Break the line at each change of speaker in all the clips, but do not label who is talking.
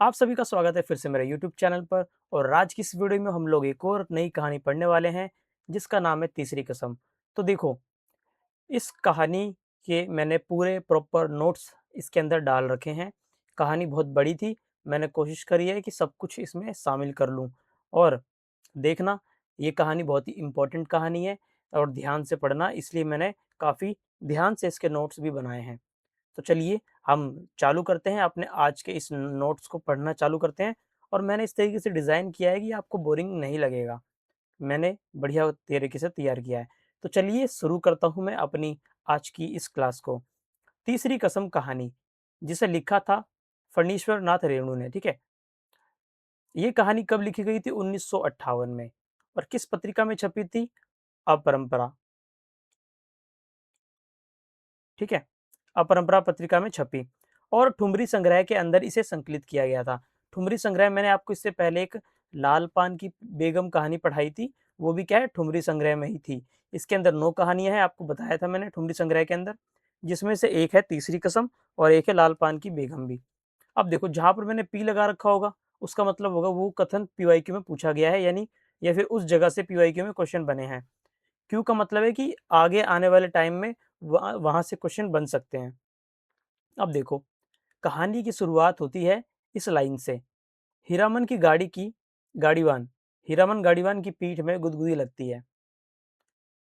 आप सभी का स्वागत है फिर से मेरे यूट्यूब चैनल पर। और आज की इस वीडियो में हम लोग एक और नई कहानी पढ़ने वाले हैं जिसका नाम है तीसरी कसम। तो देखो, इस कहानी के मैंने पूरे प्रॉपर नोट्स इसके अंदर डाल रखे हैं। कहानी बहुत बड़ी थी, मैंने कोशिश करी है कि सब कुछ इसमें शामिल कर लूँ। और देखना, ये कहानी बहुत ही इम्पोर्टेंट कहानी है और ध्यान से पढ़ना, इसलिए मैंने काफ़ी ध्यान से इसके नोट्स भी बनाए हैं। तो चलिए हम चालू करते हैं, अपने आज के इस नोट्स को पढ़ना चालू करते हैं। और मैंने इस तरीके से डिज़ाइन किया है कि आपको बोरिंग नहीं लगेगा। मैंने बढ़िया तरीके से तैयार किया है। तो चलिए शुरू करता हूँ मैं अपनी आज की इस क्लास को। तीसरी कसम कहानी, जिसे लिखा था फणीश्वर नाथ रेणु ने, ठीक है? ये कहानी कब लिखी गई थी? 1958 में। और किस पत्रिका में छपी थी? अपरंपरा, ठीक है? अपरंपरा पत्रिका में छपी और ठुमरी संग्रह के अंदर इसे संकलित किया गया था। ठुमरी संग्रह मैंने आपको इससे पहले एक लाल पान की बेगम कहानी पढ़ाई थी, वो भी क्या है, ठुमरी संग्रह में ही थी। इसके अंदर 9 कहानियाँ हैं, आपको बताया था मैंने ठुमरी संग्रह के अंदर, जिसमें से एक है तीसरी कसम और एक है लाल पान की बेगम भी। अब देखो, जहाँ पर मैंने पी लगा रखा होगा, उसका मतलब होगा वो कथन पीवाईक्यू में पूछा गया है, यानी या फिर उस जगह से पीवाईक्यू में क्वेश्चन बने हैं। क्यू का मतलब है कि आगे आने वाले टाइम में वहाँ से क्वेश्चन बन सकते हैं। अब देखो, कहानी की शुरुआत होती है इस लाइन से। हीरामन की गाड़ीवान हीरामन गाड़ीवान की पीठ में गुदगुदी लगती है।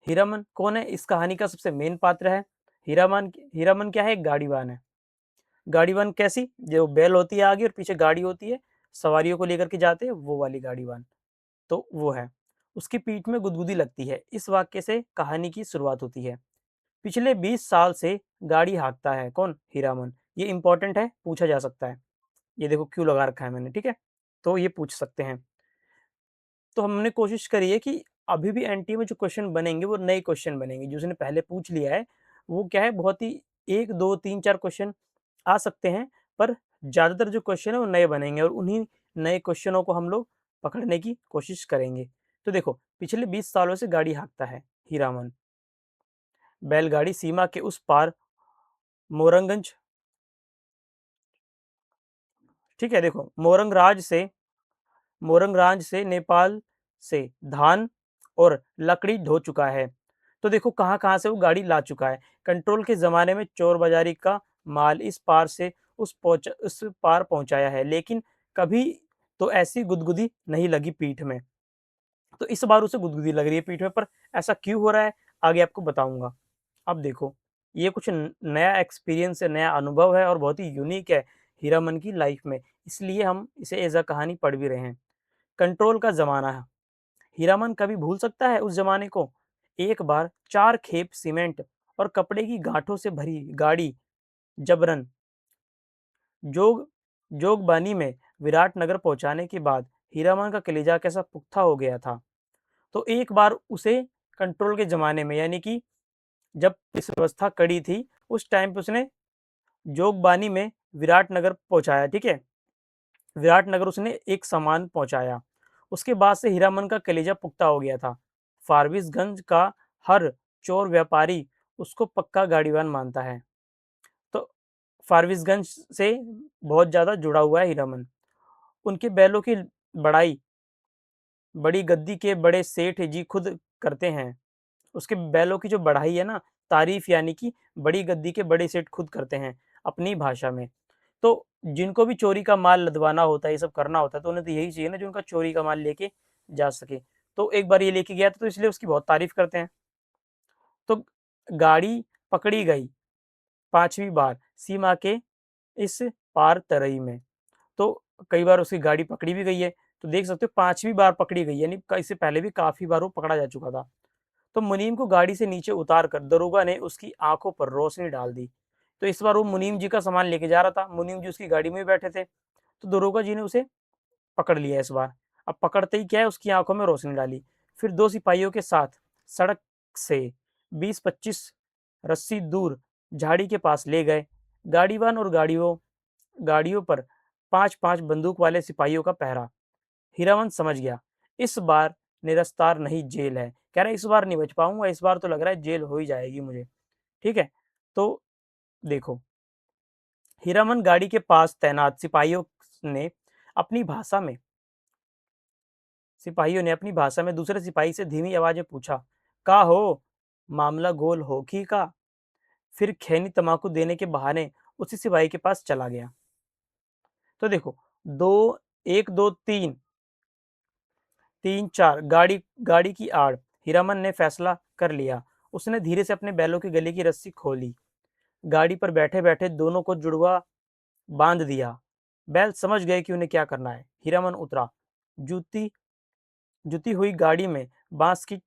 हीरामन कौन है? इस कहानी का सबसे मेन पात्र है। हीरामन क्या है? एक गाड़ीवान है। गाड़ीवान कैसी? जो बैल होती है आगे और पीछे गाड़ी होती है, सवारियों को लेकर के जाते हैं, वो वाली गाड़ीवान। तो वो है। उसकी पीठ में गुदगुदी लगती है, इस वाक्य से कहानी की शुरुआत होती है। पिछले 20 साल से गाड़ी हाँकता है कौन? हीरामन। ये इंपॉर्टेंट है, पूछा जा सकता है। ये देखो क्यों लगा रखा है मैंने, ठीक है? तो ये पूछ सकते हैं। तो हमने कोशिश करी है कि अभी भी एनटीए में जो क्वेश्चन बनेंगे वो नए क्वेश्चन बनेंगे। जो उसने पहले पूछ लिया है वो क्या है, बहुत ही 1, 2, 3, 4 क्वेश्चन आ सकते हैं, पर ज़्यादातर जो क्वेश्चन है वो नए बनेंगे और उन्हीं नए क्वेश्चनों को हम लोग पकड़ने की कोशिश करेंगे। तो देखो, पिछले 20 सालों से गाड़ी हाँकता है हीरामन। बैलगाड़ी सीमा के उस पार मोरंगंज, ठीक है? देखो, मोरंगराज से नेपाल से धान और लकड़ी ढो चुका है। तो देखो कहाँ-कहाँ से वो गाड़ी ला चुका है। कंट्रोल के ज़माने में चोर बाज़ारी का माल इस पार से उस पार पहुँचाया है, लेकिन कभी तो ऐसी गुदगुदी नहीं लगी पीठ में। तो इस बार उसे गुदगुदी लग रही है पीठ में, पर ऐसा क्यों हो रहा है, आगे आपको बताऊँगा। अब देखो, ये कुछ नया एक्सपीरियंस है, नया अनुभव है और बहुत ही यूनिक है हीरामन की लाइफ में, इसलिए हम इसे एज़ अ कहानी पढ़ भी रहे हैं। कंट्रोल का ज़माना है। हीरामन कभी भूल सकता है उस ज़माने को? एक बार 4 खेप सीमेंट और कपड़े की गाँठों से भरी गाड़ी जबरन जोग जोगबानी में विराटनगर पहुँचाने के बाद हीरामन का कलेजा कैसा पुख्ता हो गया था। तो एक बार उसे कंट्रोल के ज़माने में, यानी कि जब इस व्यवस्था कड़ी थी, उस टाइम पे उसने जोगबानी में विराटनगर पहुँचाया, ठीक है? विराटनगर उसने एक सामान पहुँचाया। उसके बाद से हीरामन का कलेजा पुख्ता हो गया था। फारबिसगंज का हर चोर व्यापारी उसको पक्का गाड़ीवान मानता है। तो फारबिसगंज से बहुत ज़्यादा जुड़ा हुआ है हीरामन। उनके बैलों की बड़ाई बड़ी गद्दी के बड़े सेठ जी खुद करते हैं। उसके बैलों की जो बढ़ाई है ना, तारीफ़ यानी कि बड़ी गद्दी के बड़े सेठ खुद करते हैं, अपनी भाषा में। तो जिनको भी चोरी का माल लदवाना होता है, ये सब करना होता है, तो उन्हें तो यही चाहिए ना, जो उनका चोरी का माल लेके जा सके। तो एक बार ये लेके गया था, तो इसलिए उसकी बहुत तारीफ़ करते हैं। तो गाड़ी पकड़ी गई 5वीं बार सीमा के इस पार तराई में। तो कई बार उसकी गाड़ी पकड़ी भी गई है। तो देख सकते हो 5वीं बार पकड़ी गई, यानी क इससे पहले भी काफ़ी बार वो पकड़ा जा चुका था। तो मुनीम को गाड़ी से नीचे उतार कर दरोगा ने उसकी आंखों पर रोशनी डाल दी। तो इस बार वो मुनीम जी का सामान लेके जा रहा था, मुनीम जी उसकी गाड़ी में भी बैठे थे। तो दरोगा जी ने उसे पकड़ लिया इस बार। अब पकड़ते ही क्या है, उसकी आंखों में रोशनी डाली। फिर 2 सिपाहियों के साथ सड़क से 20-25 रस्सी दूर झाड़ी के पास ले गए। गाड़ीवान और गाड़ियों पर 5-5 बंदूक वाले सिपाहियों का पहरा। हीरामन समझ गया, इस बार निरस्तार नहीं, जेल है। कह रहा है इस बार नहीं बच पाऊँगा, इस बार तो लग रहा है जेल हो ही जाएगी मुझे, ठीक है? तो देखो, हीरामन गाड़ी के पास तैनात सिपाहियों ने अपनी भाषा में सिपाहियों ने अपनी भाषा में दूसरे सिपाही से धीमी आवाज में पूछा, का हो, मामला गोल हो की का? फिर खैनी तमाकू देने के बहाने उसी सिपाही के पास चला गया। तो देखो, दो, एक, दो, तीन, तीन, चार, गाड़ी गाड़ी की आड़, हीरामन ने फैसला कर लिया। उसने धीरे से अपने बैलों की गले की रस्सी खोली। गाड़ी पर बैठे बैठे दोनों को जुड़वा बांध दिया। बैल समझ गए कि उन्हें क्या करना है। हीरामन उतरा। जूती जुती हुई गाड़ी में बांस की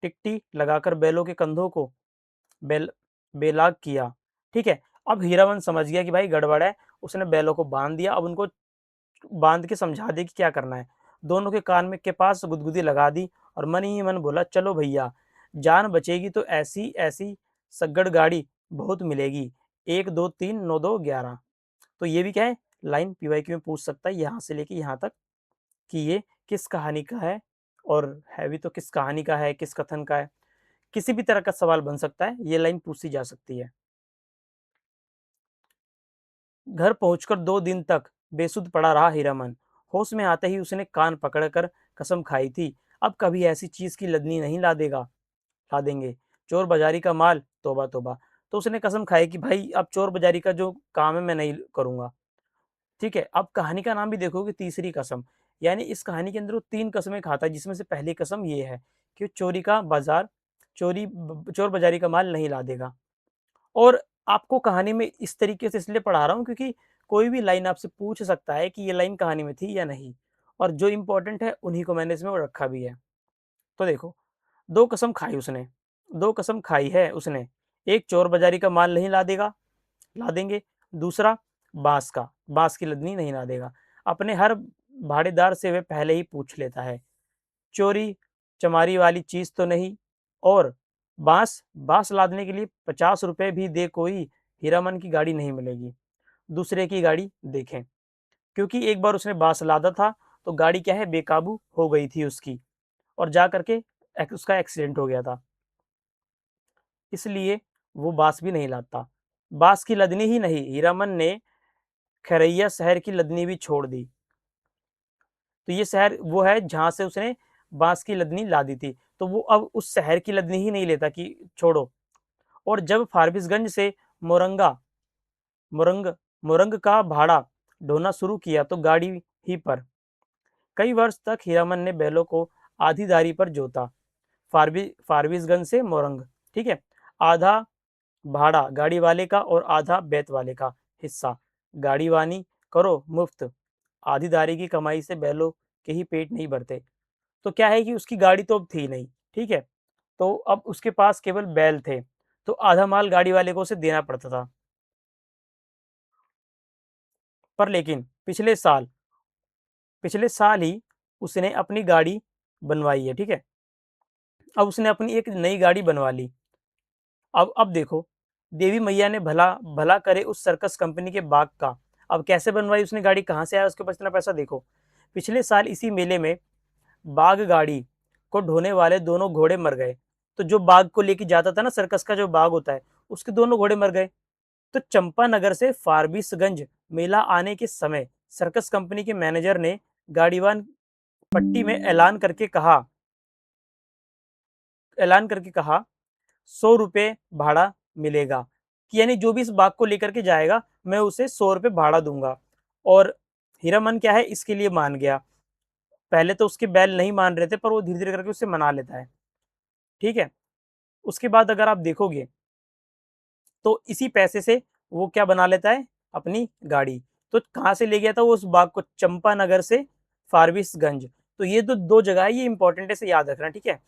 टिकटी लगाकर बैलों के कंधों को बेल बेलाग किया। ठीक है, अब हीरामन समझ गया कि भाई गड़बड़ है। उसने बैलों को बांध दिया। अब उनको बांध के समझा दे कि क्या करना है। दोनों के कान में के पास गुदगुदी लगा दी और मन ही मन बोला, चलो भैया, जान बचेगी तो ऐसी ऐसी सग्गड़ गाड़ी बहुत मिलेगी। एक, दो, तीन, नौ, दो, 11। तो ये भी क्या है, लाइन पीवाईक्यू में पूछ सकता है यहाँ से लेके यहाँ तक कि ये किस कहानी का है, और है भी तो किस कहानी का है, किस कथन का है। किसी भी तरह का सवाल बन सकता है, ये लाइन पूछी जा सकती है। घर पहुंचकर 2 दिन तक बेसुध पड़ा रहा हीरामन। होश में आते ही उसने कान पकड़कर कसम खाई थी, अब कभी ऐसी चीज की लदनी नहीं ला देंगे। चोर बाजारी का माल, तौबा तौबा। तो उसने कसम खाई कि भाई अब चोर बाजारी का जो काम है मैं नहीं करूंगा। ठीक है, अब कहानी का नाम भी देखोगे, तीसरी कसम। यानी इस कहानी के अंदर वो 3 कसमें खाता है, जिसमें से पहली कसम ये है कि चोर बाजारी का माल नहीं ला देगा। और आपको कहानी में इस तरीके से इसलिए पढ़ा रहा हूँ क्योंकि कोई भी लाइन आपसे पूछ सकता है कि ये लाइन कहानी में थी या नहीं, और जो इंपॉर्टेंट है उन्हीं को मैंने इसमें रखा भी है। तो देखो, 2 कसम खाई है उसने। एक, चोर बाजारी का माल नहीं ला देंगे। दूसरा, बांस की लदनी नहीं ला देगा। अपने हर भाड़ेदार से वे पहले ही पूछ लेता है, चोरी चमारी वाली चीज तो नहीं, और बांस बांस लादने के लिए 50 रुपए भी दे कोई, हीरामन की गाड़ी नहीं मिलेगी। दूसरे की गाड़ी देखें, क्योंकि एक बार उसने बांस लादा था तो गाड़ी क्या है, बेकाबू हो गई थी उसकी, और जा करके उसका एक्सीडेंट हो गया था, इसलिए वो बांस भी नहीं लाता। बांस की लदनी ही नहीं, हीरामन ने खरैया शहर की लदनी भी छोड़ दी। तो ये शहर वो है जहां से उसने बांस की लदनी ला दी थी, तो वो अब उस शहर की लदनी ही नहीं लेता कि छोड़ो। और जब फारबिसगंज से मोरंगा मोरंग मोरंग का भाड़ा ढोना शुरू किया तो गाड़ी ही पर। कई वर्ष तक हीरामन ने बैलों को आधी दारी पर जोता, फारबिसगंज से मोरंग। ठीक है, आधा भाड़ा गाड़ी वाले का और आधा बैत वाले का हिस्सा। गाड़ी वानी करो मुफ्त, आधी दारी की कमाई से बैलों के ही पेट नहीं भरते। तो क्या है कि उसकी गाड़ी तो अब थी नहीं। ठीक है, तो अब उसके पास केवल बैल थे, तो आधा माल गाड़ी वाले को उसे देना पड़ता था। पर लेकिन पिछले साल ही उसने अपनी गाड़ी बनवाई है। ठीक है, अब उसने अपनी एक नई गाड़ी बनवा ली। अब देखो, देवी मैया ने भला भला करे उस सर्कस कंपनी के बाग का। अब कैसे बनवाई उसने गाड़ी, कहाँ से आया उसके पास इतना पैसा, देखो। पिछले साल इसी मेले में बाग गाड़ी को ढोने वाले दोनों घोड़े मर गए। तो जो बाग को लेके जाता था ना, सर्कस का जो बाग होता है, उसके दोनों घोड़े मर गए। तो चंपानगर से फारबिसगंज मेला आने के समय सर्कस कंपनी के मैनेजर ने गाड़ीवान पट्टी में ऐलान करके कहा 100 रुपए भाड़ा मिलेगा, कि यानी जो भी इस बाग को लेकर के जाएगा मैं उसे 100 रुपए भाड़ा दूंगा। और हीरामन क्या है, इसके लिए मान गया। पहले तो उसके बैल नहीं मान रहे थे, पर वो धीरे धीरे करके उससे मना लेता है। ठीक है, उसके बाद अगर आप देखोगे तो इसी पैसे से वो क्या बना लेता है, अपनी गाड़ी। तो कहाँ से ले गया था वो उस बाग को, चंपानगर से फारबिसगंज। तो ये तो दो जगह है, ये इंपॉर्टेंट है, इसे याद रखना। ठीक है,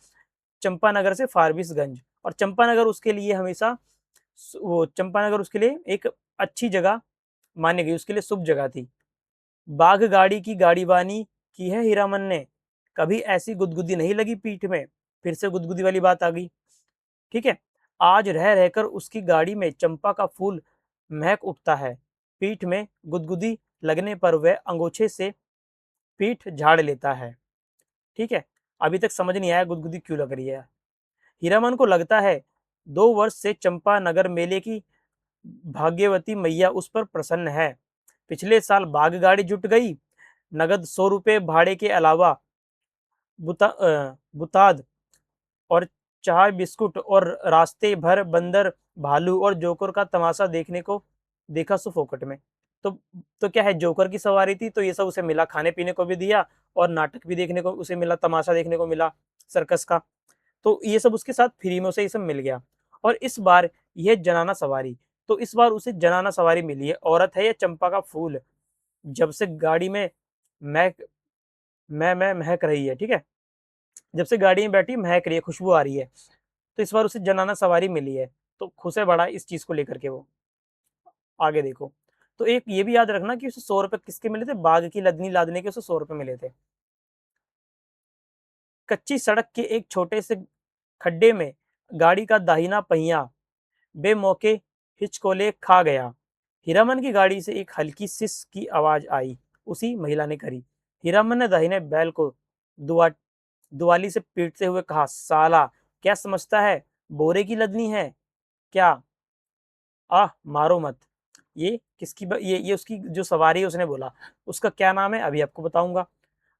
चंपानगर से फारबिसगंज। और चंपानगर उसके लिए हमेशा वो चंपानगर उसके लिए एक अच्छी जगह मानी गई, उसके लिए शुभ जगह थी। बाघ गाड़ी की गाड़ीबानी की है हीरामन ने, कभी ऐसी गुदगुदी नहीं लगी पीठ में। फिर से गुदगुदी वाली बात आ गई। ठीक है, आज रह रहकर उसकी गाड़ी में चंपा का फूल महक उठता है। पीठ में गुदगुदी लगने पर वह अंगोछे से पीठ झाड़ लेता है। ठीक है, अभी तक समझ नहीं आया गुदगुदी क्यों लग रही है। हीरामन को लगता है 2 वर्ष से चंपा नगर मेले की भाग्यवती मैया उस पर प्रसन्न है। पिछले साल बाग गाड़ी जुट गई, नगद 100 रुपए भाड़े के अलावा बुताद और चाय बिस्कुट और रास्ते भर बंदर, भालू और जोकर का तमाशा देखने को देखा सो फोकट में। तो तो क्या है, जोकर की सवारी थी तो ये सब उसे मिला, खाने-पीने को भी दिया और नाटक भी देखने को उसे मिला, तमाशा देखने को मिला सर्कस का। तो ये सब उसके साथ फ्री में उसे ये सब मिल गया। और इस बार ये जनाना सवारी, तो इस बार उसे जनाना सवारी मिली है। औरत है या चंपा का फूल, जब से गाड़ी में महक मैं महक रही है, ठीक है? जब से गाड़ी में बैठी महक रही है, खुशबू आ रही है। तो इस बार उसे जनाना सवारी मिली है, तो खुश है बड़ा इस चीज़ को लेकर के वो। आगे देखो, तो एक ये भी याद रखना कि उसे 100 रुपए किसके मिले थे? बाघ की लदनी लादने के उसे 100 रुपए मिले थे। कच्ची सड़क के एक छोटे से खड्डे में गाड़ी का दाहिना पहिया बेमौके हिचकोले खा गया। हीरामन की गाड़ी से एक हल्की सिस की आवाज आई। उसी महिला ने करी। हीरामन ने दाहिने बैल को दुआ दुआली से पीटते हुए कहा, साला क्या समझता है, बोरे की लदनी है क्या? आह मारो मत। ये किसकी ये उसकी जो सवारी है उसने बोला। उसका क्या नाम है अभी आपको बताऊंगा।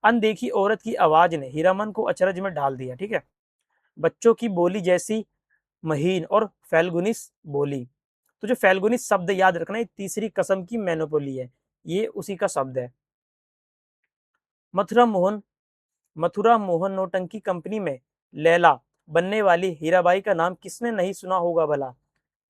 अनदेखी औरत की आवाज ने हीरामन को अचरज में डाल दिया, ठीक है? बच्चों की बोली जैसी महीन और फैल्गुनिस बोली। तो जो फैल्गुनिस शब्द याद रखना, ये तीसरी कसम की मैनोपोली है, ये उसी का शब्द है। मथुरा मोहन मथुरा मोहन नौटंकी कंपनी में लैला बनने वाली हीराबाई का नाम किसने नहीं सुना होगा भला?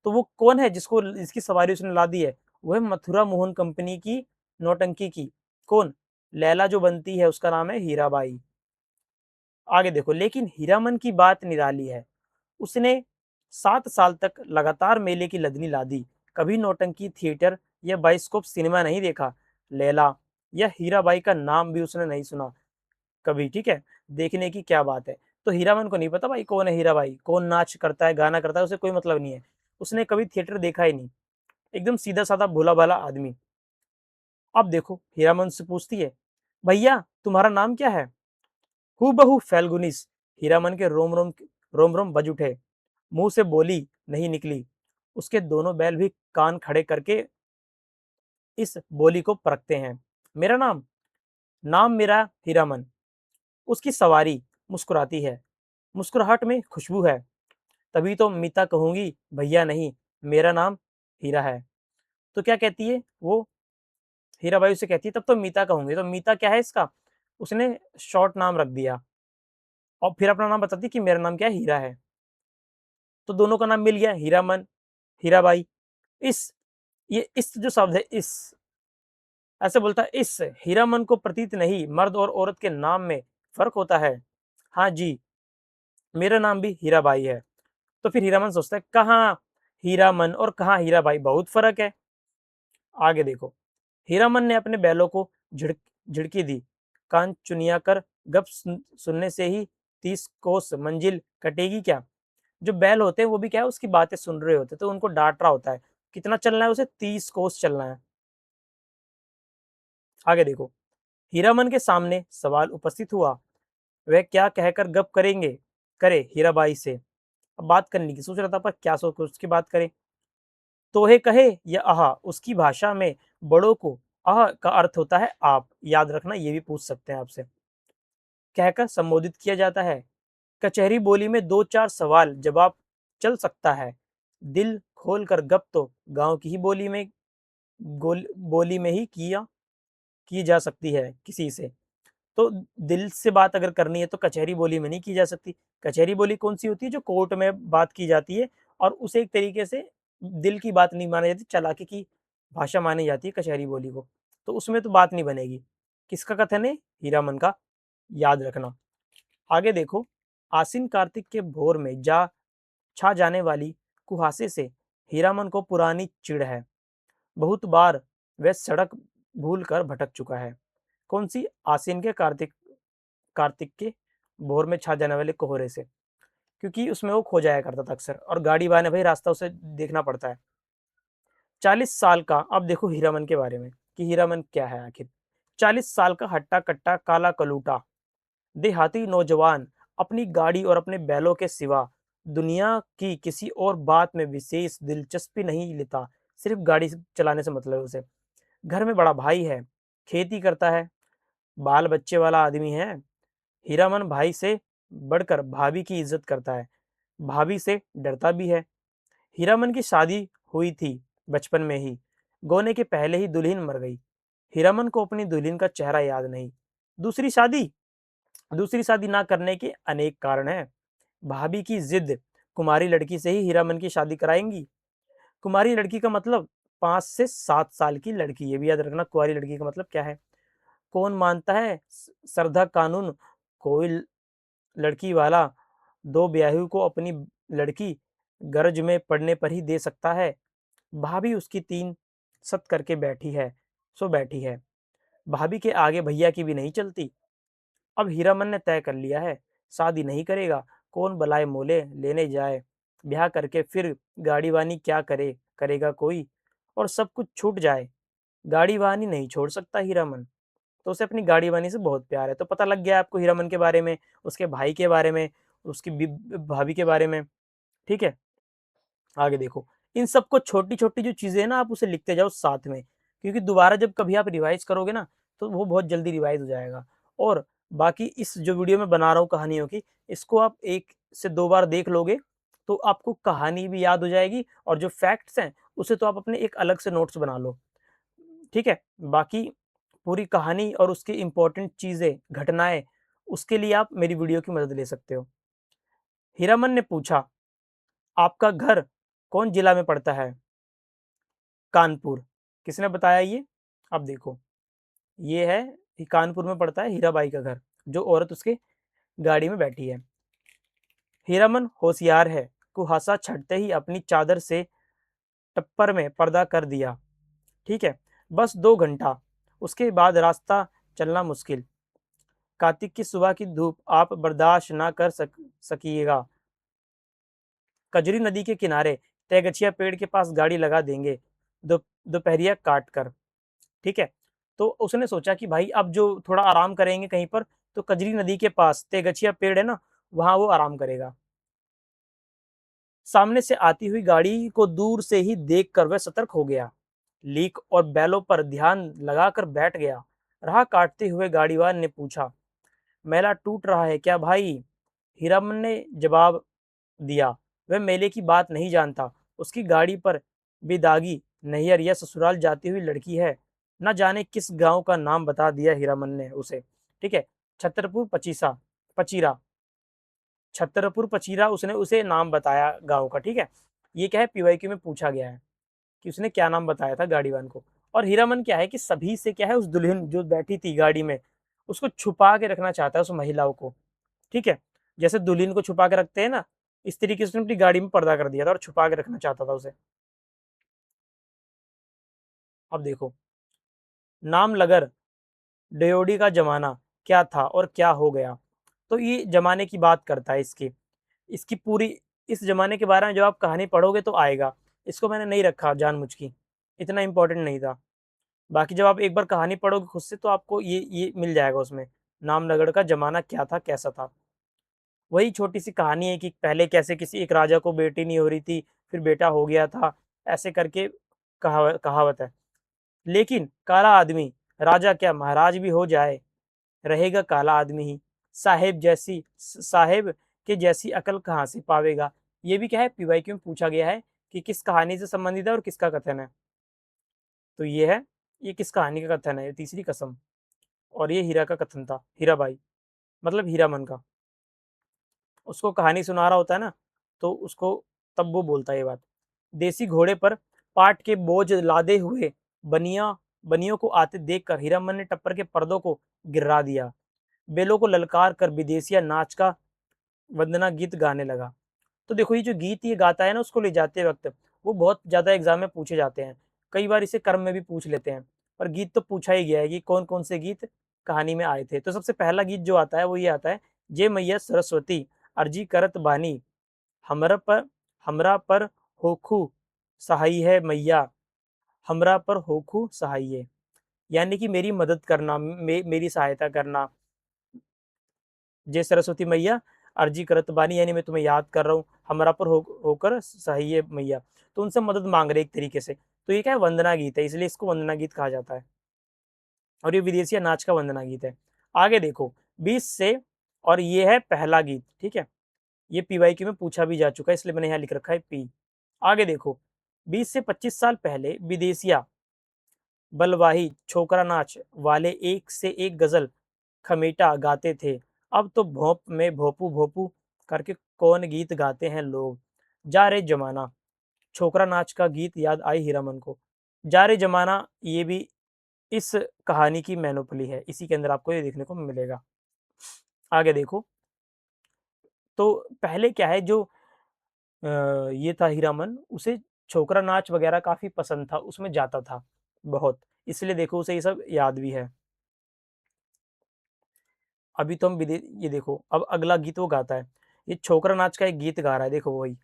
तो वो कौन है जिसको इसकी सवारी उसने ला दी है? वो है मथुरा मोहन कंपनी की नौटंकी की कौन, लैला जो बनती है उसका नाम है हीराबाई। आगे देखो, लेकिन हीरामन की बात निराली है। उसने 7 साल तक लगातार मेले की लदनी लादी, कभी नौटंकी थिएटर या बाइस्कोप सिनेमा नहीं देखा। लैला या हीराबाई का नाम भी उसने नहीं सुना कभी, ठीक है? देखने की क्या बात है। तो हीरामन को नहीं पता भाई कौन है हीराबाई, कौन नाच करता है, गाना करता है, उसे कोई मतलब नहीं है। उसने कभी थिएटर देखा ही नहीं। एकदम सीधा-साधा भोला-भाला आदमी। अब देखो, हीरामन से पूछती है, भैया तुम्हारा नाम क्या है? हूबहू फैल्गुनिस। हीरामन के रोम-रोम बज उठे। मुंह से बोली नहीं निकली। उसके दोनों बैल भी कान खड़े करके इस बोली को परखते हैं। मेरा नाम नाम मेरा हीरामन। उसकी सवारी मुस्कुराती है। मुस्कुराहट में खुशबू है। तभी तो मीता कहूंगी, भैया नहीं, मेरा नाम हीरा है। तो क्या कहती है वो, हीराबाई उसे कहती है, तब तो मीता कहूंगी। तो मीता क्या है इसका? उसने शॉर्ट नाम रख दिया और फिर अपना नाम बताती कि मेरा नाम क्या है, हीरा है। तो दोनों का नाम मिल गया, हीरामन, हीराबाई। इस ये इस जो शब्द है, इस ऐसे बोलता है, इस हीरामन को प्रतीत नहीं मर्द और औरत के नाम में फर्क होता है। हाँ जी, मेरा नाम भी हीराबाई है। तो फिर हीरामन सोचता है, कहाँ हीरामन और कहाँ हीराबाई, बहुत फर्क है। आगे देखो, हीरामन ने अपने बैलों को झिड़की दी। कान चुनिया कर गप सुनने से ही 30 कोस मंजिल कटेगी क्या? जो बैल होते हैं वो भी क्या है, उसकी बातें सुन रहे होते हैं, तो उनको डांट रहा होता है। कितना चलना है उसे? 30 कोस चलना है। आगे देखो, हीरामन के सामने सवाल उपस्थित हुआ। वह क्या कहकर गप करे हीराबाई से। अब बात करने की सोच रहा था, पर क्या सोच उसकी बात करे। तोहे कहे या आहा, उसकी भाषा में बड़ों को आह का अर्थ होता है आप, याद रखना, ये भी पूछ सकते हैं आपसे। कहकर संबोधित किया जाता है। कचहरी बोली में 2-4 सवाल जवाब चल सकता है। दिल खोल कर गप तो गांव की ही बोली में ही की जा सकती है किसी से। तो दिल से बात अगर करनी है तो कचहरी बोली में नहीं की जा सकती। कचहरी बोली कौन सी होती है? जो कोर्ट में बात की जाती है और उसे एक तरीके से दिल की बात नहीं मानी जाती, चालाकी की भाषा मानी जाती है कचहरी बोली को। तो उसमें तो बात नहीं बनेगी। किसका कथन है? हीरामन का, याद रखना। आगे देखो, आसिन कार्तिक के भोर में जा छा जाने वाली कुहासे से हीरामन को पुरानी चिढ़ है। बहुत बार वह सड़क भूल कर भटक चुका है। कौन सी? आसिन के कार्तिक कार्तिक के भोर में छा जाने वाले कोहरे से, क्योंकि उसमें वो खो जाया करता था अक्सर और गाड़ी वाले भाई रास्ता उसे देखना पड़ता है। 40 साल का, अब देखो हीरामन के बारे में कि हीरामन क्या है आखिर। 40 साल का हट्टा कट्टा काला कलूटा देहाती नौजवान अपनी गाड़ी और अपने बैलों के सिवा दुनिया की किसी और बात में विशेष दिलचस्पी नहीं लेता। सिर्फ गाड़ी चलाने से मतलब है उसे। घर में बड़ा भाई है, खेती करता है, बाल बच्चे वाला आदमी है। हीरामन भाई से बढ़कर भाभी की इज्जत करता है, भाभी से डरता भी है। हीरामन की शादी हुई थी बचपन में ही, गोने के पहले ही दुल्हन मर गई। हीरामन को अपनी दुल्हन का चेहरा याद नहीं। दूसरी शादी दूसरी शादी ना करने के अनेक कारण हैं। भाभी की जिद, कुमारी लड़की से ही हीरामन की शादी कराएंगी। कुमारी लड़की का मतलब 5 से 7 साल की लड़की, ये भी याद रखना कुंवारी लड़की का मतलब क्या है। कौन मानता है श्रद्धा कानून, कोई लड़की वाला दो ब्याही को अपनी लड़की गरज में पड़ने पर ही दे सकता है। भाभी उसकी 3 सत करके बैठी है, सो बैठी है। भाभी के आगे भैया की भी नहीं चलती। अब हीरामन ने तय कर लिया है, शादी नहीं करेगा। कौन बलाए मोले लेने जाए, ब्याह करके फिर गाड़ी वानी क्या करेगा कोई, और सब कुछ छूट जाए। गाड़ी वानी नहीं छोड़ सकता हीरामन, तो उसे अपनी गाड़ी वानी से बहुत प्यार है। तो पता लग गया आपको हीरामन के बारे में, उसके भाई के बारे में, उसकी भाभी के बारे में। ठीक है, आगे देखो। इन सबको छोटी-छोटी जो चीज़ें हैं ना, आप उसे लिखते जाओ साथ में, क्योंकि दोबारा जब कभी आप रिवाइज़ करोगे ना, तो वो बहुत जल्दी रिवाइज़ हो जाएगा। और बाकी इस जो वीडियो मैं बना रहा हूँ कहानियों की, इसको आप 1 से 2 बार देख लोगे, तो आपको कहानी भी याद हो जाएगी, और जो फैक्ट्स हैं, उसे तो आप अपने एक अलग से नोट्स बना लो। ठीक है? बाकी पूरी कहानी और उसकी इम्पोर्टेंट चीज़ें, घटनाएँ, उसके लिए आप मेरी वीडियो की मदद ले सकते हो। हीरामन ने पूछा, "आपका घर कौन जिला में पड़ता है?" कानपुर। किसने बताया ये? अब देखो, ये है, ये कानपुर में पड़ता है हीराबाई का घर, जो औरत उसके गाड़ी में बैठी है। हीरामन होशियार है, कुहासा छँटते ही अपनी चादर से टप्पर में पर्दा कर दिया। ठीक है? बस 2 घंटा, उसके बाद रास्ता चलना मुश्किल। कार्तिक की सुबह की धूप आप बर्दाश्त ना कर सकिएगा। कजरी नदी के किनारे तैगछिया पेड़ के पास गाड़ी लगा देंगे, दोपहरिया काट कर। ठीक है? तो उसने सोचा कि भाई अब जो थोड़ा आराम करेंगे कहीं पर, तो कजरी नदी के पास तेगछिया पेड़ है ना, वहाँ वो आराम करेगा। सामने से आती हुई गाड़ी को दूर से ही देखकर वह सतर्क हो गया। लीक और बैलों पर ध्यान लगाकर बैठ गया। राह काटते हुए गाड़ीवान ने पूछा, मेला टूट रहा है क्या भाई? हीरामन ने जवाब दिया, वह मेले की बात नहीं जानता। उसकी गाड़ी पर बेदागी नैयर या ससुराल जाती हुई लड़की है। न जाने किस गांव का नाम बता दिया हीरामन ने उसे। ठीक है, छतरपुर पचीसा पचीरा, छतरपुर पचीरा उसने उसे नाम बताया गांव का। ठीक है, ये क्या है, पीवाईक्यू में पूछा गया है कि उसने क्या नाम बताया था गाड़ीवान को। और हीरामन क्या है कि सभी से क्या है, उस दुल्हन जो बैठी थी गाड़ी में, उसको छुपा के रखना चाहता है, उस महिलाओं को। ठीक है, जैसे दुल्हन को छुपा के रखते हैं ना, इस तरीके से उसने अपनी गाड़ी में पर्दा कर दिया था और छुपा के रखना चाहता था उसे। अब देखो, नाम लगन डयोडी का जमाना क्या था और क्या हो गया। तो ये जमाने की बात करता है, इसकी इसकी पूरी इस जमाने के बारे में जब आप कहानी पढ़ोगे तो आएगा। इसको मैंने नहीं रखा जानबूझ के, इतना इम्पोर्टेंट नहीं था। बाकी जब आप एक बार कहानी पढ़ोगे खुद से, तो आपको ये मिल जाएगा उसमें, नामनगढ़ का ज़माना क्या था, कैसा था। वही छोटी-सी कहानी है कि पहले कैसे किसी एक राजा को बेटी नहीं हो रही थी, फिर बेटा हो गया था, ऐसे करके कहावत है। लेकिन काला आदमी, राजा क्या महाराज भी हो जाए, रहेगा काला आदमी ही। साहेब के जैसी अकल कहाँ से पावेगा। ये भी क्या है, पीवाईक्यू में पूछा गया है कि किस कहानी से संबंधित है और किसका कथन है। तो ये है, ये किस कहानी का कथन है, ये तीसरी कसम। और ये हीरा का कथन था, हीराबाई मतलब हीरामन का। उसको कहानी सुना रहा होता है ना, तो उसको तब वो बोलता है ये बात। देसी घोड़े पर पाट के बोझ लादे हुए बनियों को आते देखकर हीरामन ने टप्पर के पर्दों को गिरा दिया। बैलों को ललकार कर विदेशिया नाच का वंदना गीत गाने लगा। तो देखो, ये जो गीत ये गाता है ना, उसको ले जाते वक्त, वो बहुत ज़्यादा एग्ज़ाम में पूछे जाते हैं। कई बार इसे कर्म में भी पूछ लेते हैं, पर गीत तो पूछा ही गया है कि कौन-कौन से गीत कहानी में आए थे। तो सबसे पहला गीत जो आता है वो ये आता है, जे मैया सरस्वती अर्जी करत बानी, हमरा पर हमरा पर होखू सहाई है मैया, हमरा पर होखू सहाय। यानी कि मेरी मदद करना, मेरी सहायता करना। जय सरस्वती मैया अर्जी करत बानी, यानी मैं तुम्हें याद कर रहा हूँ, हमरा पर होकर सहाय मैया। तो उनसे मदद मांग रहे एक तरीके से। तो ये क्या है, वंदना गीत है, इसलिए इसको वंदना गीत कहा जाता है। और ये विदेशिया नाच का वंदना गीत है। आगे देखो 20 से, और ये है पहला गीत, ठीक है? ये पीवाईक्यू में पूछा भी जा चुका है, इसलिए मैंने यहाँ लिख रखा है पी। आगे देखो 20 से 25 साल पहले विदेशिया बलवाही छोकरा नाच वाले एक से एक गजल खमेटा गाते थे। अब तो भोंप में भोपू भोपू करके कौन गीत गाते हैं लोग। जा रे जमाना, छोकरा नाच का गीत याद आई हीरामन को। जा रे जमाना ये भी इस कहानी की मैनोपली है, इसी के अंदर आपको ये देखने को मिलेगा। आगे देखो, तो पहले क्या है जो ये था हीरामन, उसे छोकरा नाच वगैरह काफ़ी पसंद था, उसमें जाता था बहुत, इसलिए देखो उसे ये सब याद भी है। अभी तो हम विदे ये देखो अब अगला गीत वो गाता है, ये छोकरा नाच का एक गीत गा रहा है, देखो वही।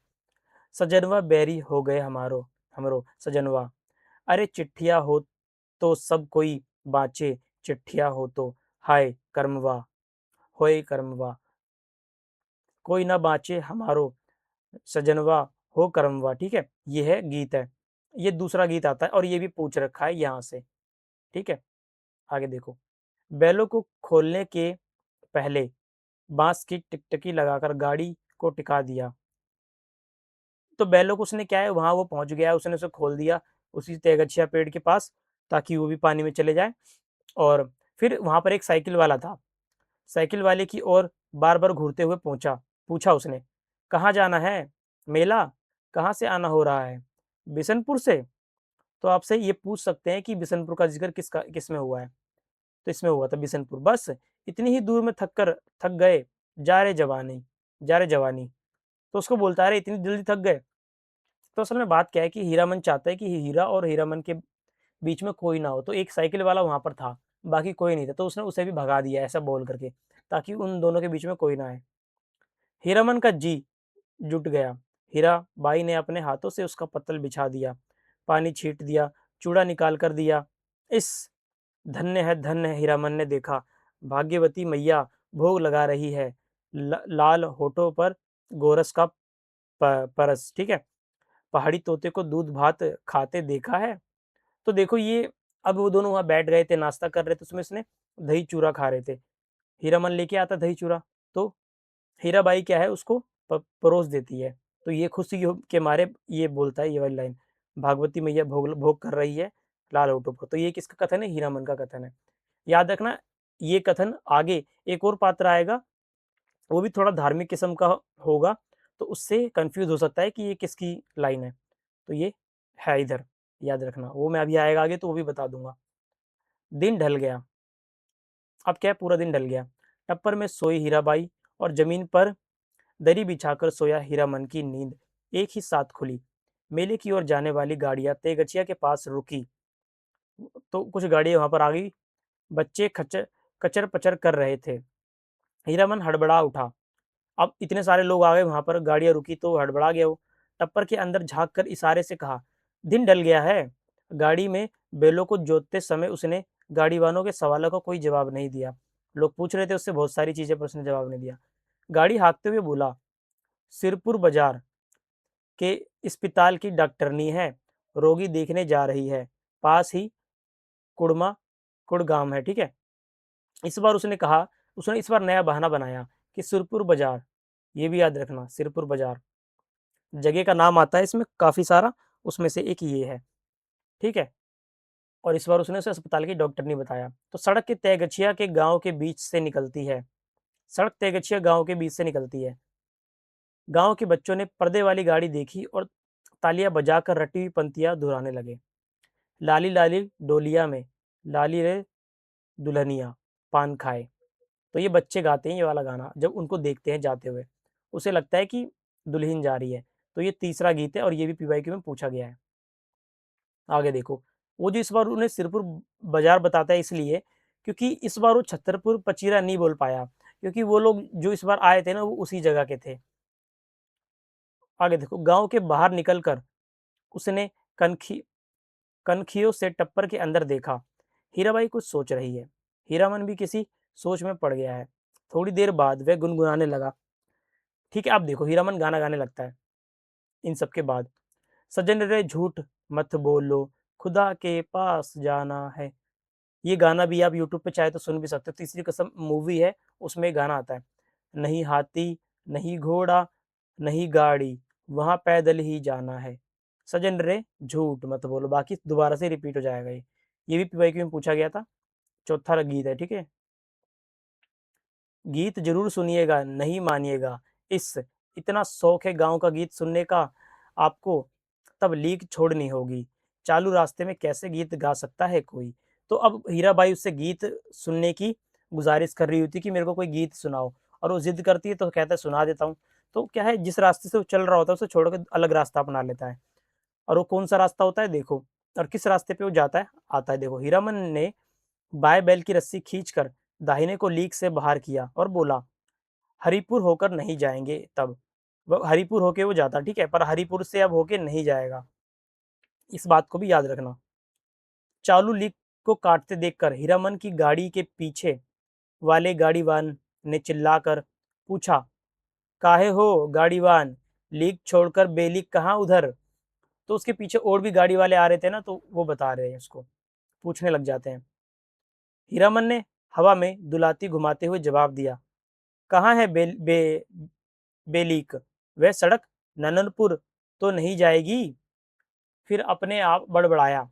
सजनवा बैरी हो गए हमारो हमरो सजनवा, अरे चिट्ठिया हो तो सब कोई बाँचे, चिट्ठिया हो तो हाय कर्मवा, होए कर्मवा, कोई ना बाँचे हमारो सजनवा हो करमवा, ठीक है? ये है गीत है। ये दूसरा गीत आता है और ये भी पूछ रखा है यहाँ से, ठीक है? आगे देखो, बैलों को खोलने के पहले बाँस की टिकटिकी लगाकर गाड़ी को टिका दिया। तो बैलों को उसने क्या है, वहाँ वो पहुँच गया, उसने उसे खोल दिया उसी तेगछिया पेड़ के पास, ताकि वो भी पानी में चले जाए। और फिर वहाँ पर एक साइकिल वाला था। साइकिल वाले की ओर बार-बार घूरते हुए पहुँचा। पूछा उसने, "कहाँ जाना है? मेला? कहाँ से आना हो रहा है? बिशनपुर से?" तो आपसे ये पूछ सकते हैं कि बिशनपुर का ज़िक्र किसमें हुआ है? तो इसमें हुआ था बिशनपुर। बस इतनी ही दूर में थक गए, जा रे जवानी। तो उसको बोलता है, "अरे! इतनी जल्दी थक गए?" तो असल में बात क्या है कि हीरामन चाहता है कि हीरा और हीरामन के बीच में कोई ना हो, तो एक साइकिल वाला वहाँ पर था, बाकी कोई नहीं था, तो उसने उसे भी भगा दिया ऐसा बोल करके, ताकि उन दोनों के बीच में कोई ना आए। हीरामन का जी जुट गया। हीराबाई ने अपने हाथों से उसका पत्तल बिछा दिया, पानी छींट दिया, चूड़ा निकाल कर दिया। इस धन्य है हीरामन ने देखा, भाग्यवती मैया भोग लगा रही है, लाल होठों पर गोरस का परस, ठीक है? पहाड़ी तोते को दूध भात खाते देखा है? तो देखो ये, अब वो दोनों वहाँ बैठ गए थे, नाश्ता कर रहे थे, उसमें इसने दही चूरा खा रहे थे। हीरामन लेके आता दही चूरा, तो हीराबाई क्या है उसको परोस देती है। तो ये खुशी के मारे ये बोलता है ये वाली लाइन, भागवती मैया भोग भोग कर रही है लाल होठों पर। तो ये किसका कथन है? हीरामन का कथन है। याद रखना, ये कथन आगे एक और पात्र आएगा, वो भी थोड़ा धार्मिक किस्म का होगा, तो उससे कंफ्यूज हो सकता है कि ये किसकी लाइन है। तो ये है इधर, याद रखना। वो मैं अभी आएगा आगे तो वो भी बता दूंगा। दिन ढल गया। अब क्या है, पूरा दिन ढल गया। टप्पर में सोई हीराबाई और जमीन पर दरी बिछाकर सोया हीरामन की नींद एक ही साथ खुली। मेले की ओर जाने वाली गाड़ियां तेगचिया के पास रुकी, तो कुछ गाड़ियां वहां पर आ गई। बच्चे खच्चर कचर पचर कर रहे थे। हीरामन हड़बड़ा उठा। अब इतने सारे लोग आ गए वहां पर, गाड़ियां रुकी तो हड़बड़ा गया वो। टप्पर के अंदर झांक कर इशारे से कहा, दिन ढल गया है। गाड़ी में बैलों को जोतते समय उसने गाड़ी वालों के सवालों का कोई जवाब नहीं दिया। लोग पूछ रहे थे उससे बहुत सारी चीजें, पर उसने जवाब नहीं दिया। गाड़ी हाँकते हुए बोला, सिरपुर बाजार के अस्पताल की डॉक्टरनी है, रोगी देखने जा रही है, पास ही कुड़मा कुड़गाम है, ठीक है? इस बार उसने कहा, उसने इस बार नया बहाना बनाया कि सिरपुर बाजार, ये भी याद रखना, सिरपुर बाजार जगह का नाम आता है इसमें काफी सारा, उसमें से एक ये है, ठीक है? और इस बार उसने उसे अस्पताल की डॉक्टर नहीं बताया। तो सड़क के तयगछिया के गांव के बीच से निकलती है, सड़क तयगछिया गांव के बीच से निकलती है। गांव के बच्चों ने पर्दे वाली गाड़ी देखी और तालियां बजाकर रटी हुई पंक्तियां दोहराने लगे। लाली लाली डोलिया में, लाली रे दुल्हनिया पान खाए। तो ये बच्चे गाते हैं ये वाला गाना जब उनको देखते हैं जाते हुए, उसे लगता है कि दुल्हन जा रही है। तो ये तीसरा गीत है और ये भी पीवाईक्यू में पूछा गया है। आगे देखो, वो जो इस बार उन्हें सिरपुर बाजार बताता है इसलिए क्योंकि इस बार वो छतरपुर पचीरा नहीं बोल पाया, क्योंकि वो लोग जो इस बार आए थे ना वो उसी जगह के थे। आगे देखो, गांव के बाहर निकलकर उसने कनखी कनखियों से टप्पर के अंदर देखा। हीराबाई कुछ सोच रही है। हीरामन भी किसी सोच में पड़ गया है। थोड़ी देर बाद वह गुनगुनाने लगा। ठीक है, अब देखो हीरामन गाना गाने लगता है इन सब के बाद। सजन रे झूठ मत बोलो, खुदा के पास जाना है, ये गाना भी आप यूट्यूब पे चाहे तो सुन भी सकते हो। तीसरी कसम मूवी है, उसमें ये गाना आता है। नहीं हाथी, नहीं घोड़ा, नहीं गाड़ी, वहाँ पैदल ही जाना है। सजन रे झूठ मत बोलो, बाकी दोबारा से रिपीट हो जाएगा ये। ये भी पीवाईक्यू में पूछा गया था। चौथा गीत है, ठीक है? गीत ज़रूर सुनिएगा, नहीं मानिएगा। इस इतना शौक है गाँव का गीत सुनने का आपको, तब लीक छोड़नी होगी। चालू रास्ते में कैसे गीत गा सकता है कोई? तो अब हीराबाई उससे गीत सुनने की गुज़ारिश कर रही होती कि मेरे को कोई गीत सुनाओ, और वो ज़िद करती है तो कहता है सुना देता हूँ। तो क्या है, जिस रास्ते से वो चल रहा होता है उसे छोड़ के अलग रास्ता अपना लेता है। और वो कौन-सा रास्ता होता है देखो, और किस रास्ते पे वो जाता है, आता है देखो। हीरामन ने बाएँ बैल की रस्सी खींचकर दाहिने को लीक से बाहर किया और बोला, हरिपुर होकर नहीं जाएँगे तब। वो हरिपुर होके वो जाता, ठीक है? पर हरिपुर से अब होके नहीं जाएगा। इस बात को भी याद रखना। चालू लीक को काटते देखकर हीरामन की गाड़ी के पीछे वाले गाड़ीवान ने चिल्लाकर पूछा, काहे हो गाड़ीवान, लीक छोड़कर बेलीक कहाँ उधर? तो उसके पीछे और भी गाड़ी वाले आ रहे थे ना, तो वो बता रहे हैं उसको, पूछने लग जाते हैं। हीरामन ने हवा में दुलाती घुमाते हुए जवाब दिया, कहाँ है बेलीक? वह सड़क नननपुर तो नहीं जाएगी? फिर अपने आप बड़बड़ाया।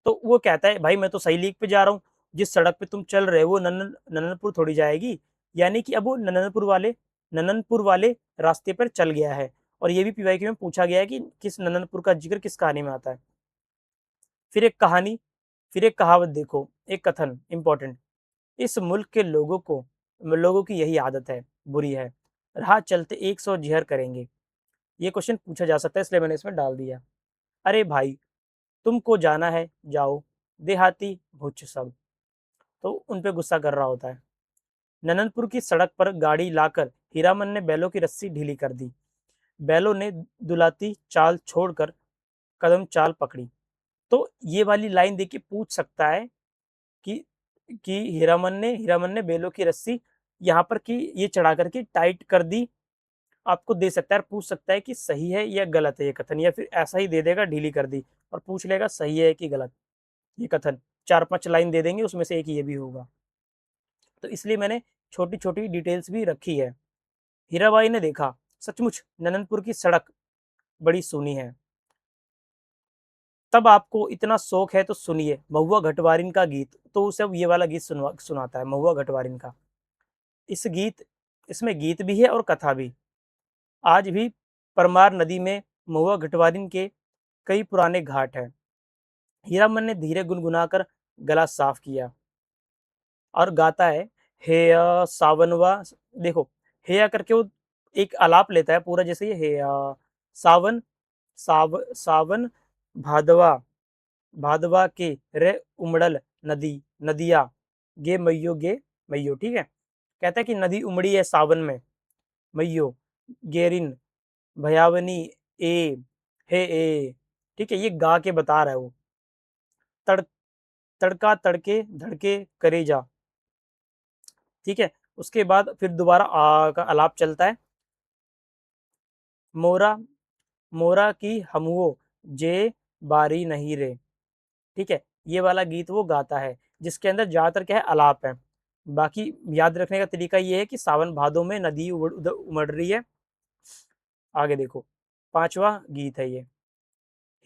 तो वो कहता है, भाई मैं तो सही लीक पे जा रहा हूँ, जिस सड़क पे तुम चल रहे हो वो नननपुर थोड़ी जाएगी। यानी कि अब वो नननपुर वाले रास्ते पर चल गया है। और ये भी पीवाईक्यू में पूछा गया है कि किस नननपुर का जिक्र किस कहानी में आता है। फिर एक कहानी, फिर एक कहावत देखो, एक कथन इंपॉर्टेंट। इस मुल्क के लोगों की यही आदत है, बुरी है। राह चलते 100 जिहर करेंगे। ये क्वेश्चन पूछा जा सकता है, इसलिए मैंने इसमें डाल दिया। अरे भाई, तुमको जाना है जाओ, देहाती भुच्च सब। तो उन पे गुस्सा कर रहा होता है। नननपुर की सड़क पर गाड़ी लाकर हीरामन ने बैलों की रस्सी ढीली कर दी। बैलों ने दुलाती चाल छोड़कर कदम चाल पकड़ी। तो ये वाली लाइन देख के पूछ सकता है कि हीरामन ने बैलों की रस्सी यहाँ पर की ये चढ़ा करके टाइट कर दी। आपको दे सकता है और पूछ सकता है कि सही है या गलत है ये कथन, या फिर ऐसा ही दे देगा ढीली कर दी और पूछ लेगा सही है कि गलत ये कथन। 4-5 लाइन दे देंगे, उसमें से एक ये भी होगा। तो इसलिए मैंने छोटी-छोटी डिटेल्स भी रखी है। हीराबाई ने देखा, सचमुच नननपुर की सड़क बड़ी सूनी है। तब आपको इतना शौक है तो सुनिए महुआ घटवारिन का गीत। तो उसे अब ये वाला गीत सुनाता है, महुआ घटवारिन का। इस गीत इसमें गीत भी है और कथा भी। आज भी परमार नदी में महुआ घटवारिन के कई पुराने घाट हैं। हीरामन ने धीरे गुनगुनाकर गला साफ किया और गाता है, हेया सावनवा। देखो, हेया करके वो एक आलाप लेता है पूरा, जैसे ये हेया सावन, सावन भादवा, भादवा के रे उमड़ल नदी नदिया गे मैयो, ठीक है? कहता है कि नदी उमड़ी है सावन में, मैयो गेरिन भयावनी ए हे ए, ठीक है? ये गा के बता रहा है वो। तड़ तड़का तड़के धड़के करेजा, ठीक है? उसके बाद फिर दोबारा आ का आलाप चलता है। मोरा मोरा की हमुओ जे बारी नहीं रे, ठीक है? ये वाला गीत वो गाता है, जिसके अंदर ज़्यादातर क्या है, आलाप है। बाकी याद रखने का तरीका ये है कि सावन भादो में नदी उमड़ रही है। आगे देखो, 5वां गीत है ये।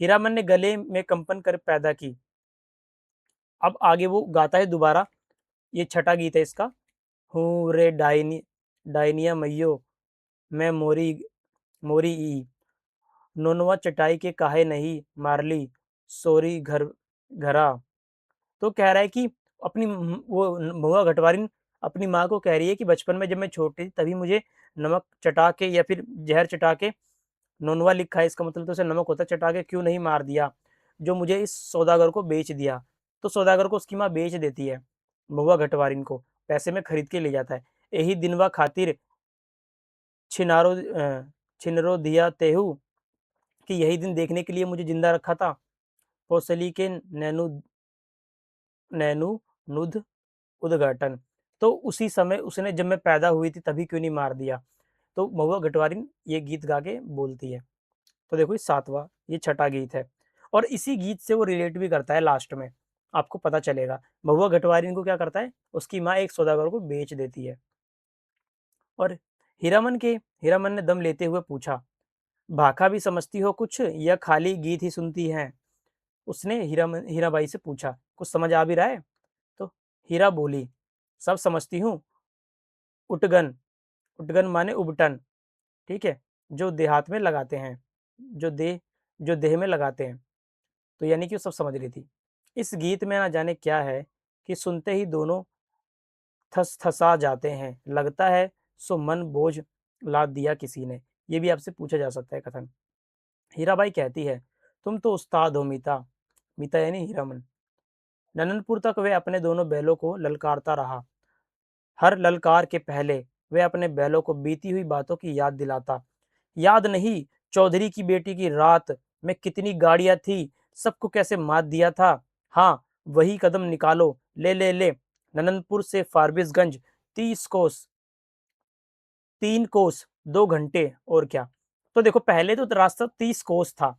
हीरामन ने गले में कंपन कर पैदा की। अब आगे वो गाता है दोबारा, ये छठा गीत है इसका। हूँ रे डायनिया मैयो मैं मोरी मोरी ई, नोनवा चटाई के काहे नहीं मारली सोरी घरा। तो कह रहा है कि अपनी वो महुआ घटवारिन अपनी माँ को कह रही है कि बचपन में जब मैं छोटी थी तभी मुझे नमक चटा के या फिर ज़हर चटा के, नोनवा लिखा है इसका मतलब तो उसे नमक होता है, चटा के क्यों नहीं मार दिया, जो मुझे इस सौदागर को बेच दिया। तो सौदागर को उसकी माँ बेच देती है महुआ घटवारिन को, पैसे में खरीद के ले जाता है। यही दिनवा खातिर छिनरो दिया तेहू, कि यही दिन देखने के लिए मुझे जिंदा रखा था। कौसली के नैनु नुध उद्घाटन। तो उसी समय उसने, जब मैं पैदा हुई थी तभी क्यों नहीं मार दिया। तो महुआ घटवारिन ये गीत गा के बोलती है। तो देखो ये 7वां, ये छठा गीत है और इसी गीत से वो रिलेट भी करता है लास्ट में। आपको पता चलेगा। महुआ घटवारिन को क्या करता है, उसकी माँ एक सौदागर को बेच देती है। और हीरामन ने दम लेते हुए पूछा, भाखा भी समझती हो कुछ या खाली गीत ही सुनती है? उसने हीराबाई से पूछा, कुछ समझ आ भी रहा है? तो हीरा बोली, सब समझती हूँ। उटगन, उटगन माने उबटन, ठीक है, जो देहात में लगाते हैं, जो देह जो देह में लगाते हैं। तो यानी कि वो सब समझ रही थी। इस गीत में ना जाने क्या है कि सुनते ही दोनों थस-थसा जाते हैं, लगता है सो मन बोझ लाद दिया किसी ने। ये भी आपसे पूछा जा सकता है कथन। हीराबाई कहती है, तुम तो उस्ताद हो मीता। मीता यानी हीरामन। नननपुर तक वे अपने दोनों बैलों को ललकारता रहा। हर ललकार के पहले वे अपने बैलों को बीती हुई बातों की याद दिलाता। याद नहीं, चौधरी की बेटी की रात में कितनी गाड़ियां थी, सबको कैसे मात दिया था। हाँ, वही कदम निकालो, ले नननपुर से फारबिसगंज 30 कोस, 3 कोस 2 घंटे, और क्या। तो देखो, पहले तो रास्ता 30 कोस था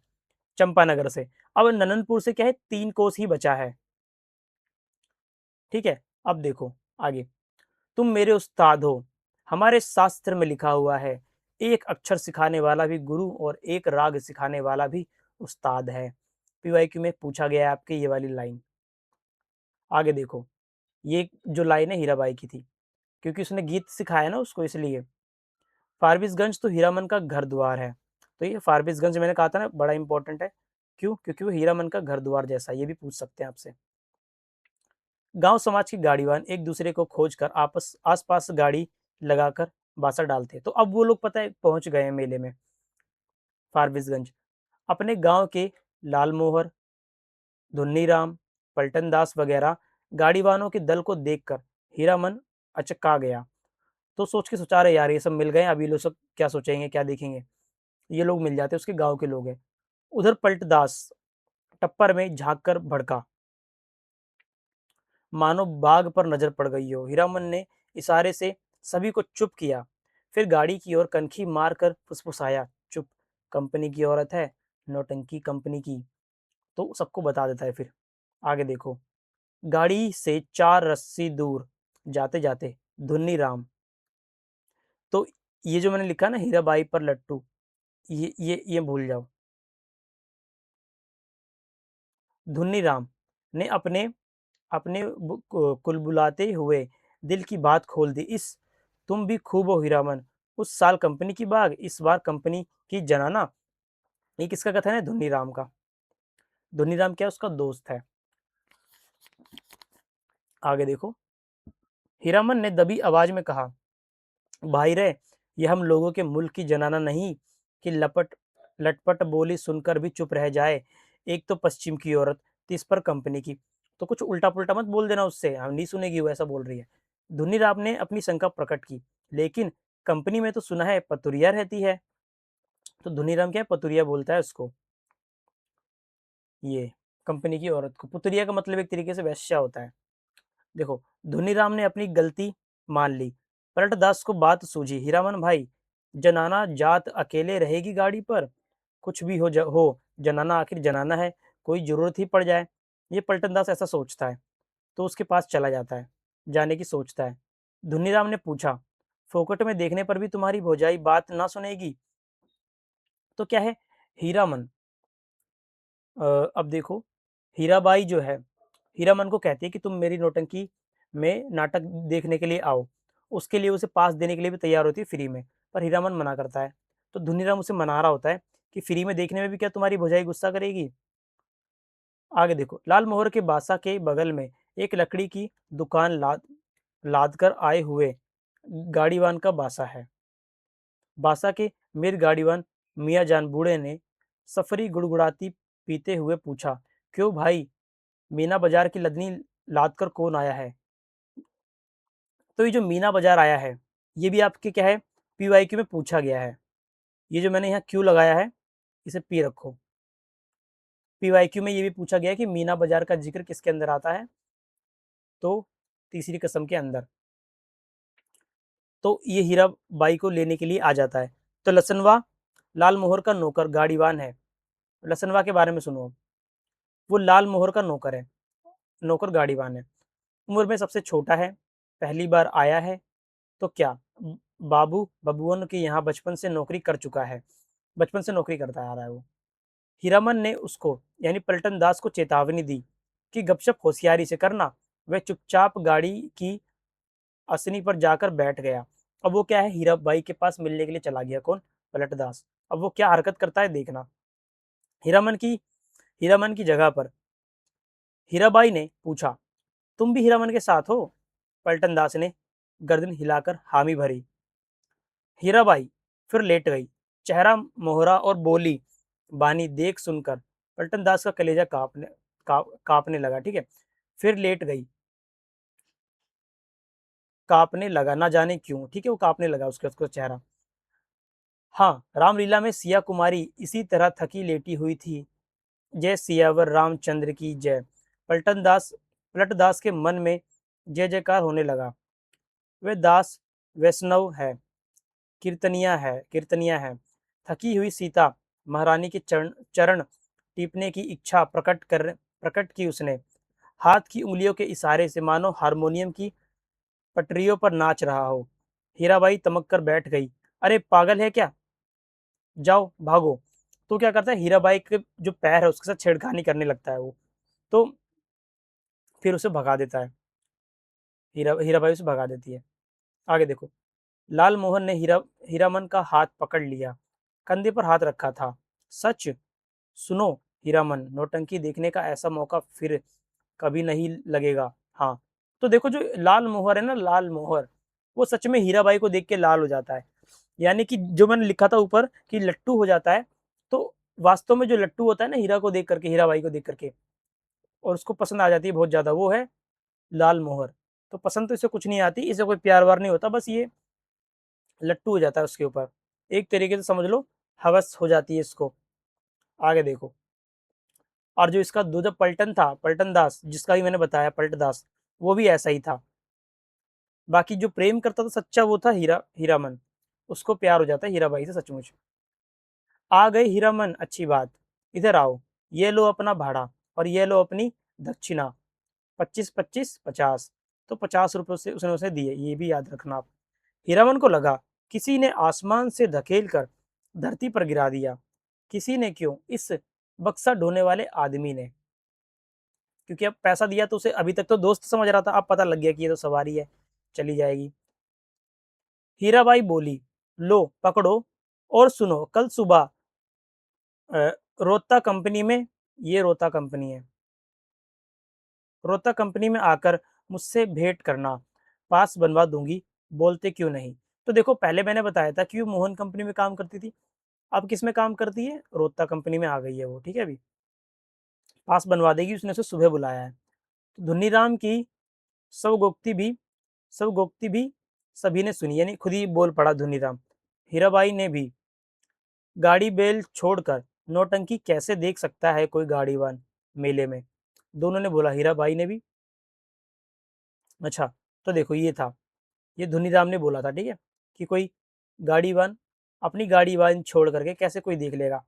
चंपानगर से, अब नननपुर से क्या है, 3 कोस ही बचा है। ठीक है, अब देखो आगे। तुम मेरे उस्ताद हो, हमारे शास्त्र में लिखा हुआ है, एक अक्षर सिखाने वाला भी गुरु और एक राग सिखाने वाला भी उस्ताद है। पीवाईक्यू में पूछा गया है आपके ये वाली लाइन। आगे देखो, ये जो लाइन है हीराबाई की थी, क्योंकि उसने गीत सिखाया ना उसको, इसलिए। फारबिसगंज तो हीरामन का घर द्वार है। तो ये फारबिसगंज मैंने कहा था ना, बड़ा इंपॉर्टेंट है। क्यों? क्योंकि वो हीरामन का घर द्वार जैसा, ये भी पूछ सकते हैं आपसे। गांव समाज के गाड़ीवान एक दूसरे को खोजकर आपस आसपास गाड़ी लगाकर बासा डालते। तो अब वो लोग पता है पहुंच गए हैं मेले में, फारबिसगंज। अपने गांव के लालमोहर, धुन्नीराम, पलटन दास वगैरह गाड़ीवानों के दल को देखकर हीरामन अचका गया। तो सोच के सोचा रहे, यार ये सब मिल गए, अभी लोग सब क्या सोचेंगे, क्या देखेंगे। ये लोग मिल जाते, उसके गांव के लोग हैं। उधर पलटदास टप्पर में झांक कर भड़का, मानो बाघ पर नजर पड़ गई हो। हीरामन ने इशारे से सभी को चुप किया, फिर गाड़ी की ओर कनखी मारकर फुसफुसाया, चुप, कंपनी की औरत है, नौटंकी कंपनी की। तो सबको बता देता है फिर। आगे देखो, गाड़ी से 4 रस्सी दूर जाते जाते धुन्नी राम। तो ये जो मैंने लिखा ना, हीराबाई पर लट्टू, ये भूल जाओ। धुन्नी राम ने अपने अपने कुलबुलाते हुए दिल की बात खोल दी। इस तुम भी खूब हो हीरामन, उस साल कंपनी की बाग, इस बार कंपनी की जनाना। ये किसका कथन है? धुनीराम का। धुनीराम क्या है? उसका दोस्त है। आगे देखो, हीरामन ने दबी आवाज में कहा, भाई रे, ये हम लोगों के मुल्क की जनाना नहीं कि लपट लटपट बोली सुनकर भी चुप रह जाए। एक तो पश्चिम की औरत, तीस पर कंपनी की। तो कुछ उल्टा पुल्टा मत बोल देना उससे, हम नहीं सुनेगी, वो ऐसा बोल रही है। धुनीराम ने अपनी शंका प्रकट की, लेकिन कंपनी में तो सुना है पतुरिया रहती है। तो धुनीराम क्या है, पतुरिया बोलता है उसको, ये कंपनी की औरत को। पुतरिया का मतलब एक तरीके से वैश्या होता है। देखो, धुनीराम ने अपनी गलती मान ली। पलटदास को बात सूझी, हीरामन भाई, जनाना जात अकेले रहेगी गाड़ी पर? कुछ भी हो, जनाना आखिर जनाना है, कोई जरूरत ही पड़ जाए। ये पलटन दास ऐसा सोचता है, तो उसके पास चला जाता है, जाने की सोचता है। धुनीराम ने पूछा, फोकट में देखने पर भी तुम्हारी भौजाई बात ना सुनेगी? तो क्या है, हीरामन, अब देखो, हीराबाई जो है, हीरामन को कहती है कि तुम मेरी नौटंकी में नाटक देखने के लिए आओ। उसके लिए उसे पास देने के लिए भी तैयार होती है फ्री में, पर हीरामन मना करता है। तो धुनीराम उसे मना रहा होता है कि फ्री में देखने में भी क्या तुम्हारी भौजाई गुस्सा करेगी। आगे देखो, लाल मोहर के बासा के बगल में एक लकड़ी की दुकान लाद कर आए हुए गाड़ीवान का बासा है। बासा के मीर गाड़ीवान मियाँ जान बूढ़े ने सफरी गुड़गुड़ाती पीते हुए पूछा, क्यों भाई, मीना बाजार की लदनी लाद कर कौन आया है? तो ये जो मीना बाजार आया है, ये भी आपके क्या है, पीवाईक्यू में पूछा गया है। ये जो मैंने यहाँ क्यू लगाया है, इसे पी रखो। पीवाईक्यू में ये भी पूछा गया है कि मीना बाजार का जिक्र किसके अंदर आता है? तो तीसरी कसम के अंदर। तो ये हीरा बाई को लेने के लिए आ जाता है। तो लसनवा लाल मोहर का नौकर गाड़ीवान है। लसनवा के बारे में सुनो। वो लाल मोहर का नौकर है। नौकर गाड़ीवान है, उम्र में सबसे छोटा है, पहली बार आया है, तो क्या बाबू बबुअन के यहाँ बचपन से नौकरी कर चुका है, बचपन से नौकरी करता आ रहा है वो। हीरामन ने उसको यानी पलटन दास को चेतावनी दी कि गपशप होशियारी से करना। वह चुपचाप गाड़ी की असनी पर जाकर बैठ गया। अब वो क्या है, हीराबाई के पास मिलने के लिए चला गया। कौन? पलटदास। अब वो क्या हरकत करता है देखना। हीरामन की हीरामन की जगह पर हीराबाई ने पूछा, तुम भी हीरामन के साथ हो? पलटन दास ने गर्दन हिलाकर हामी भरी। हीराबाई फिर लेट गई, चेहरा मोहरा और बोली, बानी देख सुनकर पलटन दास का कलेजा कांपने लगा। ठीक है, फिर लेट गई, कांपने लगा, ना जाने क्यों। ठीक है, वो कांपने लगा उसका चेहरा। हाँ, रामलीला में सिया कुमारी इसी तरह थकी लेटी हुई थी। जय सियावर रामचंद्र की जय। पलटदास के मन में जय जयकार होने लगा। वे दास वैष्णव है, कीर्तनिया है। थकी हुई सीता महारानी के चरण चरण टीपने की इच्छा प्रकट की उसने। हाथ की उंगलियों के इशारे से मानो हारमोनियम की पटरियों पर नाच रहा हो। हीराबाई तमक कर बैठ गई। अरे पागल है क्या, जाओ भागो। तो क्या करता है, हीराबाई के जो पैर है उसके साथ छेड़खानी करने लगता है वो। तो फिर उसे भगा देता है, हीराबाई उसे भगा देती है। आगे देखो। लाल मोहन ने हीरामन का हाथ पकड़ लिया, कंधे पर हाथ रखा था। सच सुनो हीरामन, नौटंकी देखने का ऐसा मौका फिर कभी नहीं लगेगा। हाँ, तो देखो जो लाल मोहर है ना, लाल मोहर, वो सच में हीराबाई को देख के लाल हो जाता है। यानी कि जो मैंने लिखा था ऊपर कि लट्टू हो जाता है, तो वास्तव में जो लट्टू होता है ना हीरा को देख करके, हीराबाई को देख करके, और उसको पसंद आ जाती है बहुत ज्यादा, वो है लाल मोहर। तो पसंद तो इसे कुछ नहीं आती, इसे कोई प्यार वार नहीं होता, बस ये लट्टू हो जाता है उसके ऊपर। एक तरीके से समझ लो हवस हो जाती है इसको। आगे देखो। और जो इसका दूजा पलटन था, पलटन दास जिसका भी मैंने बताया, पलट दास, वो भी ऐसा ही था। बाकी जो प्रेम करता था सच्चा, वो था हीरामन। उसको प्यार हो जाता है हीराबाई से सचमुच। आ गए हीरामन, अच्छी बात, इधर आओ। ये लो अपना भाड़ा, और ये लो अपनी दक्षिणा। 25-25-50। तो 50 रुपये से उसने उसे दिए, ये भी याद रखना आप। हीरामन को लगा किसी ने आसमान से धकेल कर धरती पर गिरा दिया। किसी ने क्यों, इस बक्सा ढोने वाले आदमी ने। क्योंकि अब पैसा दिया तो उसे अभी तक तो दोस्त समझ रहा था, अब पता लग गया कि ये तो सवारी है, चली जाएगी। हीराबाई बोली, लो पकड़ो, और सुनो, कल सुबह रोहता कंपनी में, ये रोहता कंपनी है, रोहता कंपनी में आकर मुझसे भेंट करना, पास बनवा दूंगी। बोलते क्यों नहीं। तो देखो पहले मैंने बताया था कि वो मोहन कंपनी में काम करती थी, अब किस में काम करती है, रोहता कंपनी में आ गई है वो। ठीक है, अभी पास बनवा देगी, उसने उसे सुबह बुलाया है। तो धुनीराम की स्वगोक्ति भी स्वगोक्ति भी सभी ने सुनी, यानी खुद ही बोल पड़ा धुनीराम। हीराबाई ने भी, गाड़ी बेल छोड़कर नौटंकी कैसे देख सकता है कोई गाड़ीवान मेले में। दोनों ने बोला, हीराबाई ने भी। अच्छा, तो देखो ये था, ये धुनीराम ने बोला था, ठीक है, कि कोई गाड़ीवान अपनी गाड़ीवान छोड़ करके कैसे कोई देख लेगा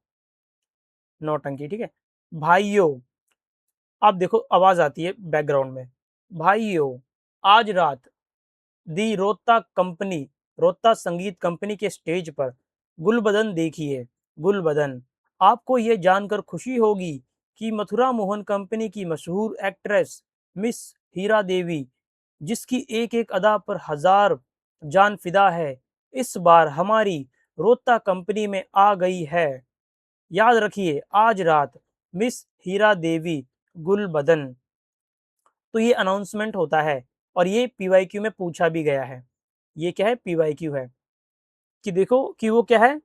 नौटंकी। ठीक है, भाइयों, आप देखो आवाज आती है बैकग्राउंड में, भाइयों, आज रात दी रोत्ता संगीत कंपनी के स्टेज पर गुलबदन देखिए। गुलबदन, आपको यह जानकर खुशी होगी कि मथुरा मोहन कंपनी की मशहूर एक्ट्रेस मिस हीरा देवी, जिसकी एक एक अदा पर हजार जान फिदा है, इस बार हमारी रोत्ता कंपनी में आ गई है। याद रखिए, आज रात मिस हीरा देवी, गुलबदन। तो ये अनाउंसमेंट होता है, और ये पीवाईक्यू में पूछा भी गया है। ये क्या है, पीवाईक्यू है, कि देखो कि वो क्या है,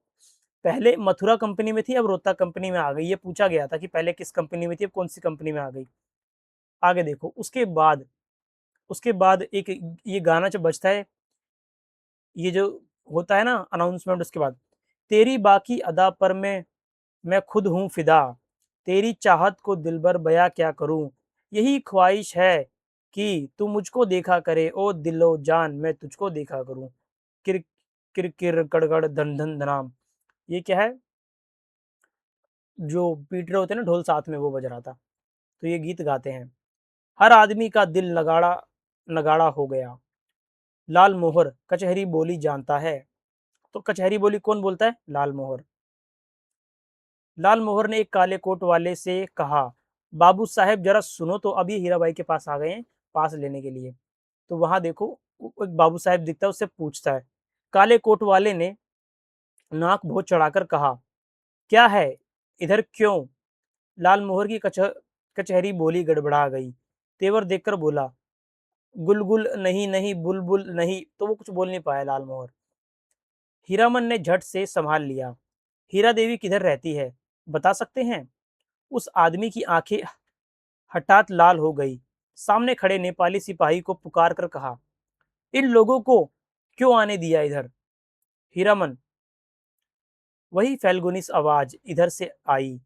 पहले मथुरा कंपनी में थी, अब रोहतक कंपनी में आ गई। ये पूछा गया था कि पहले किस कंपनी में थी, अब कौन सी कंपनी में आ गई। आगे देखो, उसके बाद एक ये गाना जब बजता है, ये जो होता है ना अनाउंसमेंट, उसके बाद, तेरी बाकी अदा पर मैं खुद हूँ फिदा, तेरी चाहत को दिलबर बया क्या करूँ, यही ख्वाहिश है कि तू मुझको देखा करे, ओ दिलो जान मैं तुझको देखा करूँ। किर किर किर गड़गड़ धन धन धनाम। ये क्या है, जो पीट रहे होते हैं ना ढोल, साथ में वो बज रहा था। तो ये गीत गाते हैं। हर आदमी का दिल नगाड़ा नगाड़ा हो गया। लाल मोहर कचहरी बोली जानता है। तो कचहरी बोली कौन बोलता है? लाल मोहर। लाल मोहर ने एक काले कोट वाले से कहा, बाबू साहेब जरा सुनो तो। अब ये हीराबाई के पास आ गए हैं पास लेने के लिए। तो वहां देखो एक बाबू साहेब दिखता है, उससे पूछता है। काले कोट वाले ने नाक भों चढ़ाकर कहा, क्या है इधर क्यों? लाल मोहर की कचहरी बोली गड़बड़ा गई। तेवर देखकर बोला, गुलगुल नहीं नहीं, बुलबुल नहीं। तो वो कुछ बोल नहीं पाया लाल मोहर। हीरामन ने झट से संभाल लिया। हीरा देवी किधर रहती है, बता सकते हैं? उस आदमी की आंखें हठात लाल हो गई। सामने खड़े नेपाली सिपाही को पुकार कर कहा, इन लोगों को क्यों आने दिया इधर? हीरामन, वही फैल्गुनिस आवाज इधर से आई।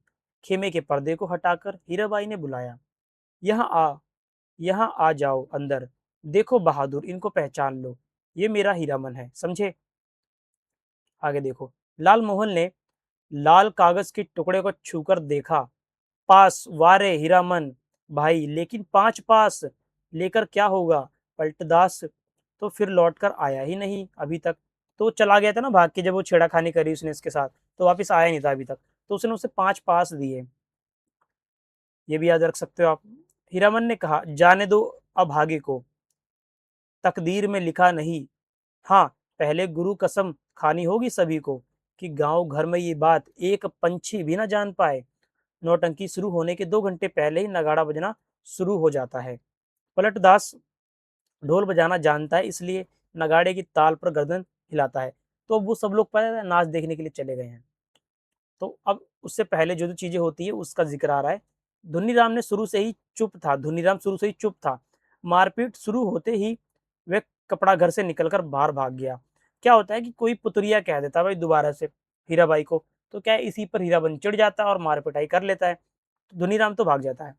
खेमे के पर्दे को हटाकर हीराबाई ने बुलाया, यहाँ आ, यहाँ आ जाओ अंदर। देखो बहादुर, इनको पहचान लो, ये मेरा हीरामन है, समझे? आगे देखो। लाल मोहन ने लाल कागज के टुकड़े को छूकर देखा। पास, वारे हीरामन भाई, लेकिन 5 पास लेकर क्या होगा? पलटदास तो फिर लौटकर आया ही नहीं अभी तक। तो वो चला गया था ना भाग के, जब वो छेड़ाखानी करी उसने इसके साथ, तो वापस आया नहीं था अभी तक। तो उसने उसे 5 पास दिए। ये भी याद रख सकते हो आप। हीरामन ने कहा, जाने दो अभागे को, तकदीर में लिखा नहीं। हाँ, पहले गुरु कसम खानी होगी सभी को कि गांव घर में ये बात एक पंछी भी ना जान पाए। नौटंकी शुरू होने के 2 घंटे पहले ही नगाड़ा बजना शुरू हो जाता है। पलटदास ढोल बजाना जानता है, इसलिए नगाड़े की ताल पर गर्दन हिलाता है। तो अब वो सब लोग पता है नाच देखने के लिए चले गए हैं। तो अब उससे पहले जो जो चीजें होती है उसका जिक्र आ रहा है। धुनीराम ने शुरू से ही चुप था, धुनीराम शुरू से ही चुप था। मारपीट शुरू होते ही वह कपड़ा घर से निकलकर बाहर भाग गया। क्या होता है कि कोई पुतरिया कह देता है भाई दोबारा से हीराबाई को, तो क्या है, इसी पर हीराबन चिढ़ जाता है और मार पिटाई कर लेता है। तो धुनीराम तो भाग जाता है।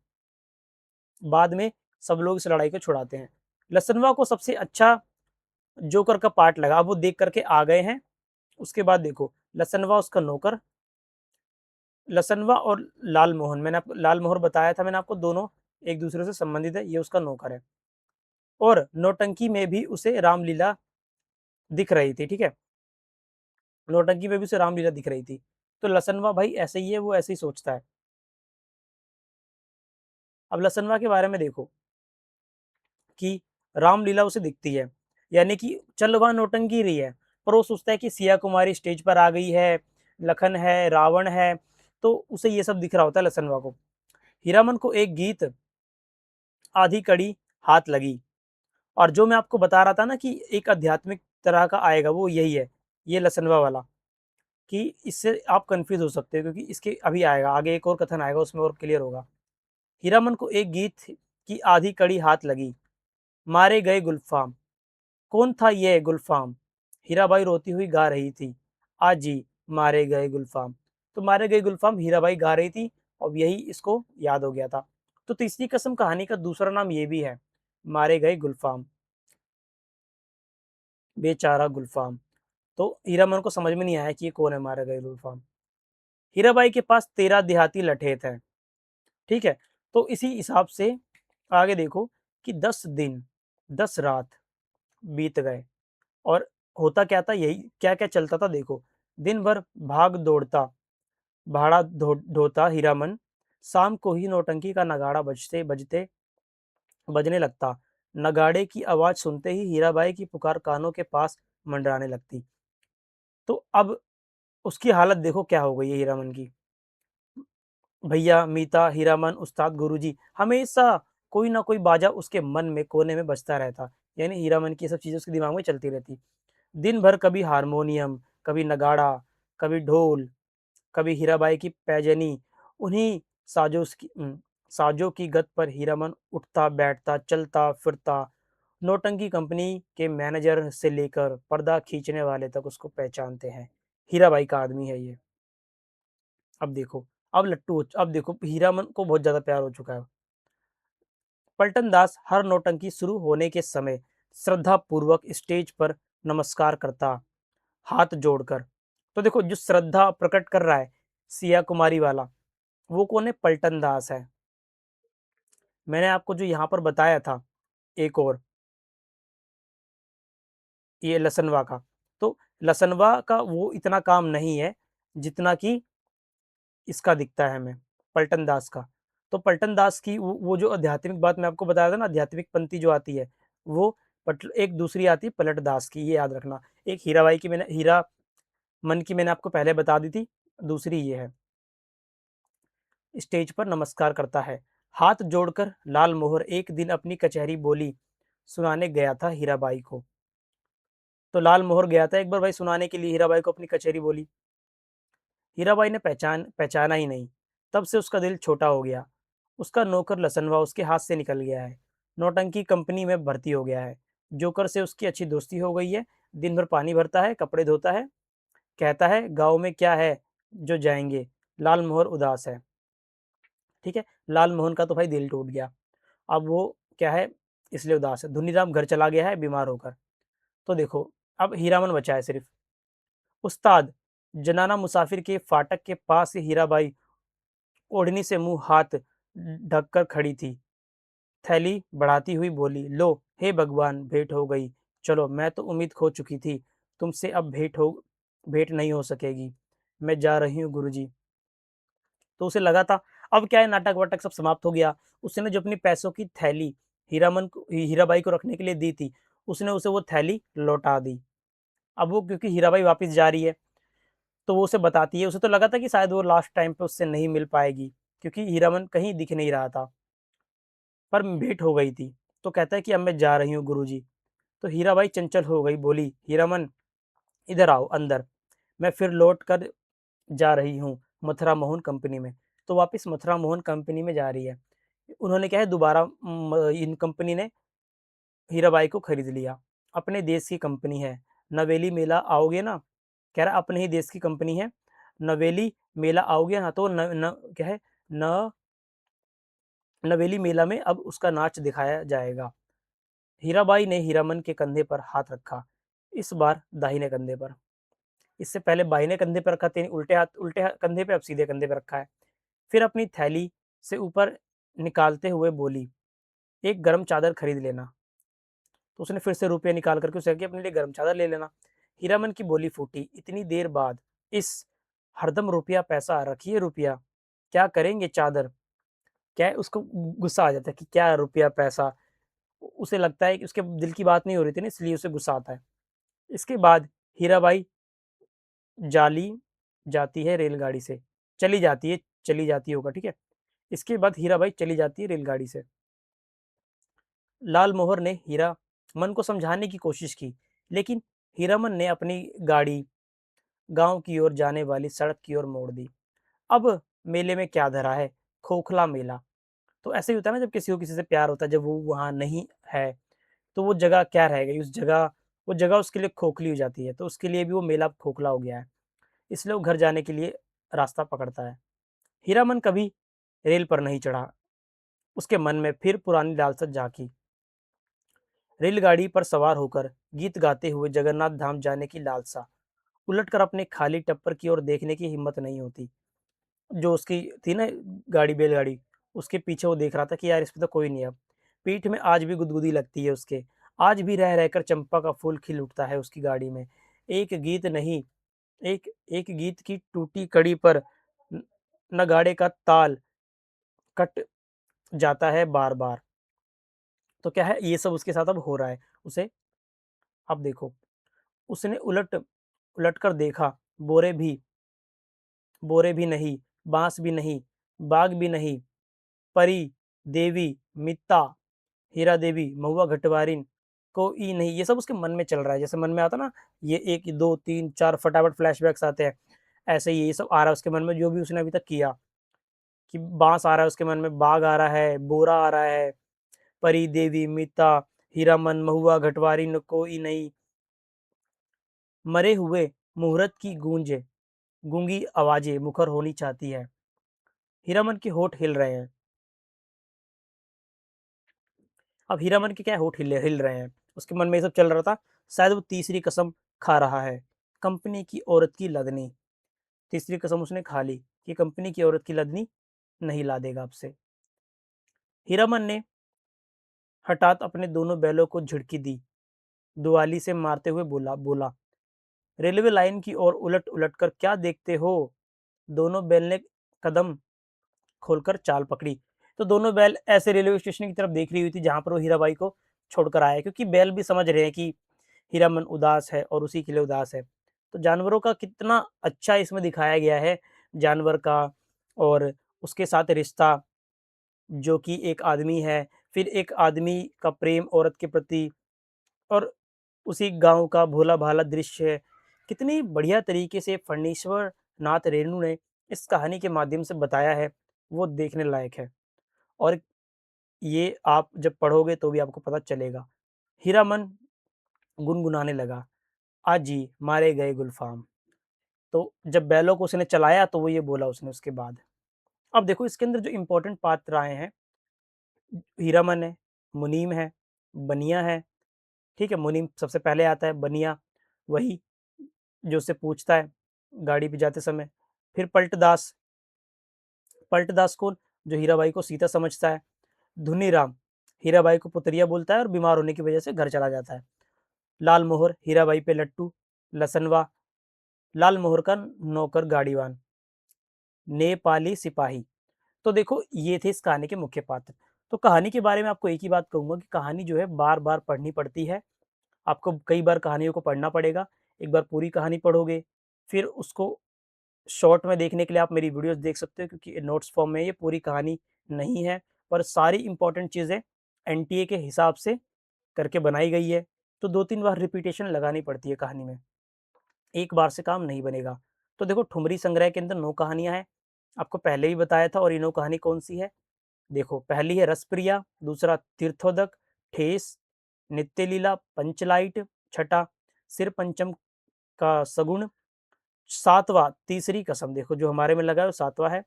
बाद में सब लोग इस लड़ाई को छुड़ाते हैं। लसनवा को सबसे अच्छा जोकर का पार्ट लगा, अब वो देख करके आ गए हैं। उसके बाद देखो, लसनवा उसका नौकर, लसनवा और लाल मोहन, मैंने आपको लाल मोहर बताया था मैंने आपको, दोनों एक दूसरे से संबंधित है, ये उसका नौकर है। और नौटंकी में भी उसे रामलीला दिख रही थी, ठीक है, नौटंकी में भी उसे रामलीला दिख रही थी। तो लसनवा भाई ऐसे ही है, वो ऐसे ही सोचता है। अब लसनवा के बारे में देखो कि रामलीला उसे दिखती है, यानी कि चल वहाँ नौटंकी रही है, पर वो सोचता है कि सिया कुमारी स्टेज पर आ गई है, लखन है, रावण है, तो उसे ये सब दिख रहा होता है लसनवा को। हीरामन को एक गीत आधी कड़ी हाथ लगी। और जो मैं आपको बता रहा था ना कि एक आध्यात्मिक तरह का आएगा, वो यही है, ये लसनवा वाला, कि इससे आप कंफ्यूज हो सकते हो क्योंकि इसके अभी आएगा आगे, एक और कथन आएगा उसमें और क्लियर होगा। हीरामन को एक गीत की आधी कड़ी हाथ लगी, मारे गए गुलफाम। कौन था ये गुलफाम? हीराबाई रोती हुई गा रही थी, आजी मारे गए गुलफाम। तो मारे गए गुलफाम हीराबाई गा रही थी, और यही इसको याद हो गया था। तो तीसरी कसम कहानी का दूसरा नाम ये भी है, मारे गए गुलफाम, बेचारा गुलफाम। तो हीरामन को समझ में नहीं आया कि ये कौन है मारे गए गुलफाम। हीराबाई के पास 13 देहाती लठेत हैं, ठीक है। तो इसी हिसाब से आगे देखो कि 10 दिन 10 रात बीत गए। और होता क्या था, यही क्या क्या चलता था देखो। दिन भर भाग दौड़ता, भाड़ा ढोता हीरामन। शाम को ही नौटंकी का नगाड़ा बजते बजते बजने लगता। नगाड़े की आवाज सुनते ही हीराबाई की पुकार कानों के पास मंडराने लगती। तो अब उसकी हालत देखो क्या हो गई है हीरामन की। भैया, मीता, हीरामन, उस्ताद, गुरुजी, हमेशा कोई ना कोई बाजा उसके मन में कोने में बजता रहता। यानी हीरामन की ये सब चीजें उसके दिमाग में चलती रहती। दिन भर कभी हारमोनियम, कभी नगाड़ा, कभी ढोल, कभी हीराबाई की पैजनी। उन्हीं साजों की गत पर हीरामन उठता बैठता, चलता फिरता। नौटंकी कंपनी के मैनेजर से लेकर पर्दा खींचने वाले तक उसको पहचानते हैं, हीराबाई का आदमी है ये। अब देखो, अब देखो हीरामन को बहुत ज्यादा प्यार हो चुका है। पलटन दास हर नौटंकी शुरू होने के समय श्रद्धा पूर्वक स्टेज पर नमस्कार करता, हाथ जोड़कर। तो देखो जो श्रद्धा प्रकट कर रहा है सिया कुमारी वाला, वो कौन है? पलटन दास है। मैंने आपको जो यहाँ पर बताया था एक और, ये लसनवा का, तो लसनवा का वो इतना काम नहीं है जितना कि इसका दिखता है हमें, पलटन दास का। तो पलटन दास की वो जो आध्यात्मिक बात मैं आपको बताया था ना, आध्यात्मिक पंक्ति जो आती है, वो पट एक दूसरी आती है पलट दास की, ये याद रखना। एक हीराबाई की मैंने हीरामन की मैंने आपको पहले बता दी थी, दूसरी ये है। स्टेज पर नमस्कार करता है, हाथ जोड़कर लाल मोहर एक दिन अपनी कचहरी बोली सुनाने गया था हीराबाई को। तो लाल मोहर गया था एक बार भाई सुनाने के लिए हीराबाई को अपनी कचहरी बोली। हीराबाई ने पहचाना ही नहीं। तब से उसका दिल छोटा हो गया। उसका नौकर लसनवा उसके हाथ से निकल गया है। नौटंकी कंपनी में भर्ती हो गया है। जोकर से उसकी अच्छी दोस्ती हो गई है। दिन भर पानी भरता है, कपड़े धोता है, कहता है गाँव में क्या है जो जाएंगे। लाल मोहर उदास है। ठीक है, लाल मोहन का तो भाई दिल टूट गया। अब वो क्या है, इसलिए उदास है। धुनीराम घर चला गया है बीमार होकर। तो देखो, अब हीरामन बचा है सिर्फ। उस्ताद, जनाना मुसाफिर के फाटक के पास से हीराबाई ओढ़नी से मुंह हाथ ढककर खड़ी थी। थैली बढ़ाती हुई बोली, लो हे भगवान, भेंट हो गई। चलो, मैं तो उम्मीद खो चुकी थी, तुमसे अब भेंट नहीं हो सकेगी। मैं जा रही हूँ गुरुजी। तो उसे लगा था अब क्या है, नाटक वाटक सब समाप्त हो गया। उसने जो अपनी पैसों की थैली हीराबाई को रखने के लिए दी थी, उसने उसे वो थैली लौटा दी। अब वो क्योंकि हीराबाई वापस जा रही है, तो वो उसे बताती है। उसे तो लगा था कि शायद वो लास्ट टाइम पे उससे नहीं मिल पाएगी, क्योंकि हीरामन कहीं दिख नहीं रहा था, पर भेंट हो गई थी। तो कहता है कि अब मैं जा रही हूँ गुरुजी। तो हीराबाई चंचल हो गई, बोली, हीरामन इधर आओ अंदर, मैं फिर लौट कर जा रही हूँ मथुरा मोहन कंपनी में। तो वापस मथुरा मोहन कंपनी में जा रही है। उन्होंने क्या है, दोबारा इन कंपनी ने हीराबाई को खरीद लिया। अपने देश की कंपनी है, नवेली मेला आओगे ना? कह रहा अपने ही देश की कंपनी है, नवेली मेला आओगे ना? तो क्या है, न नवेली मेला में अब उसका नाच दिखाया जाएगा। हीराबाई ने हीरामन के कंधे पर हाथ रखा, इस बार दाहिने कंधे पर। इससे पहले बाइने कंधे पर रखा, तेने कंधे पे, अब सीधे कंधे पे रखा है। फिर अपनी थैली से ऊपर निकालते हुए बोली, एक गर्म चादर खरीद लेना। तो उसने फिर से रुपये निकाल करके उसे कि अपने लिए गर्म चादर ले लेना। हीरामन की बोली फूटी, इतनी देर बाद इस हरदम रुपया पैसा रखिए, रुपया क्या करेंगे चादर। क्या है, उसको गुस्सा आ जाता है कि क्या रुपया पैसा। उसे लगता है कि उसके दिल की बात नहीं हो रही थी ना, इसलिए उसे गुस्सा आता है। इसके बाद हीराबाई जाली जाती है रेलगाड़ी से, चली जाती होगा, ठीक है। इसके बाद हीराबाई चली जाती है रेलगाड़ी से। लाल मोहर ने हीरा मन को समझाने की कोशिश की, लेकिन हीरामन ने अपनी गाड़ी गांव की ओर जाने वाली सड़क की ओर मोड़ दी। अब मेले में क्या धरा है, खोखला मेला। तो ऐसे ही होता है ना, जब किसी को किसी से प्यार होता है, जब वो वहां नहीं है, तो वो जगह क्या रह गई, उस जगह वो जगह उसके लिए खोखली हो जाती है। तो उसके लिए भी वो मेला अब खोखला हो गया है, इसलिए वो घर जाने के लिए रास्ता पकड़ता है। हीरामन कभी रेल पर नहीं चढ़ा। उसके मन में फिर पुरानी लालसा झांकी। रेलगाड़ी पर सवार होकर गीत गाते हुए जगन्नाथ धाम जाने की लालसा। उलटकर अपने खाली टप्पर की ओर देखने की हिम्मत नहीं होती। जो उसकी थी ना गाड़ी, बैलगाड़ी, उसके पीछे वो देख रहा था कि यार इसमें तो कोई नहीं है अब। पीठ में आज भी गुदगुदी लगती है उसके। आज भी रह रहकर चंपा का फूल खिल उठता है उसकी गाड़ी में। एक गीत नहीं, एक एक गीत की टूटी कड़ी पर न- नगाड़े का ताल कट जाता है बार बार। तो क्या है, ये सब उसके साथ अब हो रहा है उसे। अब देखो, उसने उलट कर देखा। बोरे भी बोरे भी नहीं, बांस भी नहीं, बाग भी नहीं, परी, देवी, मित्ता, हीरा देवी, महुआ घटवारिन, कोई नहीं। ये सब उसके मन में चल रहा है, जैसे मन में आता ना, ये 1 2 3 4 फटाफट फ्लैशबैक्स आते हैं। ऐसे ही ये सब आ रहा है उसके मन में, जो भी उसने अभी तक किया। कि बांस आ रहा है उसके मन में, बाग आ रहा है, बोरा आ रहा है, परी, देवी, मिता, हीरामन, महुआ घटवारिन, कोई नहीं। मरे हुए मुहूर्त की गूंगी आवाजें मुखर होनी चाहती है। हीरामन के होठ हिल रहे हैं। अब हीरामन के क्या है, होठ हिल रहे हैं। उसके मन में ये सब चल रहा था। शायद वो तीसरी कसम खा रहा है, कंपनी की औरत की लदनी। तीसरी कसम उसने खा ली कि कंपनी की औरत की लदनी नहीं ला देगा आपसे। हीरामन ने हठात अपने दोनों बैलों को झिड़की दी, दुआली से मारते हुए बोला बोला रेलवे लाइन की ओर उलट उलट कर क्या देखते हो। दोनों बैल ने कदम खोलकर चाल पकड़ी। तो दोनों बैल ऐसे रेलवे स्टेशन की तरफ देख रही हुई थी जहां पर वो हीराबाई को छोड़कर आया, क्योंकि बैल भी समझ रहे हैं कि हीरामन उदास है और उसी के लिए उदास है। तो जानवरों का कितना अच्छा इसमें दिखाया गया है, जानवर का और उसके साथ रिश्ता, जो कि एक आदमी है, फिर एक आदमी का प्रेम औरत के प्रति, और उसी गाँव का भोला-भाला दृश्य। कितनी बढ़िया तरीके से फणीश्वर नाथ रेणु ने इस कहानी के माध्यम से बताया है, वो देखने लायक है। और ये आप जब पढ़ोगे तो भी आपको पता चलेगा। हीरामन गुनगुनाने लगा, "आजी मारे गए गुलफ़ाम।" तो जब बैलों को उसने चलाया तो वो ये बोला उसने उसके बाद। अब देखो इसके अंदर जो इम्पोर्टेंट पात्र आए हैं, हीरामन है, मुनीम है, बनिया है, ठीक है? मुनीम सबसे पहले आता है, बनिया वही जो उससे पूछता है गाड़ी पे जाते समय। फिर पलटदास, पलटदास कौन? जो हीराबाई को सीता समझता है। धुनीराम, हीराबाई को पुतरिया बोलता है और बीमार होने की वजह से घर चला जाता है। लाल मोहर, हीराबाई पे लट्टू। लसनवा, लाल मोहर का नौकर गाड़ीवान। नेपाली सिपाही। तो देखो ये थे इस कहानी के मुख्य पात्र। तो कहानी के बारे में आपको एक ही बात कहूँगा कि कहानी जो है बार-बार पढ़नी पड़ती है। आपको कई बार कहानियों को पढ़ना पड़ेगा। एक बार पूरी कहानी पढ़ोगे, फिर उसको शॉर्ट में देखने के लिए आप मेरी वीडियोज़ देख सकते हो, क्योंकि नोट्स फॉर्म में ये पूरी कहानी नहीं है, पर सारी इम्पोर्टेंट चीज़ें एनटीए के हिसाब से करके बनाई गई है। तो 2-3 बार रिपीटेशन लगानी पड़ती है कहानी में, एक बार से काम नहीं बनेगा। तो देखो ठुमरी संग्रह के अंदर 9 कहानियाँ हैं, आपको पहले ही बताया था। और ये 9 कहानी कौन-सी है? देखो पहली है रसप्रिया, दूसरा तीर्थोदक, ठेस, नित्य लीला, पंचलाइट, छठा सिर पंचम का सगुण, सातवां तीसरी कसम, देखो जो हमारे में लगा है वो सातवां है।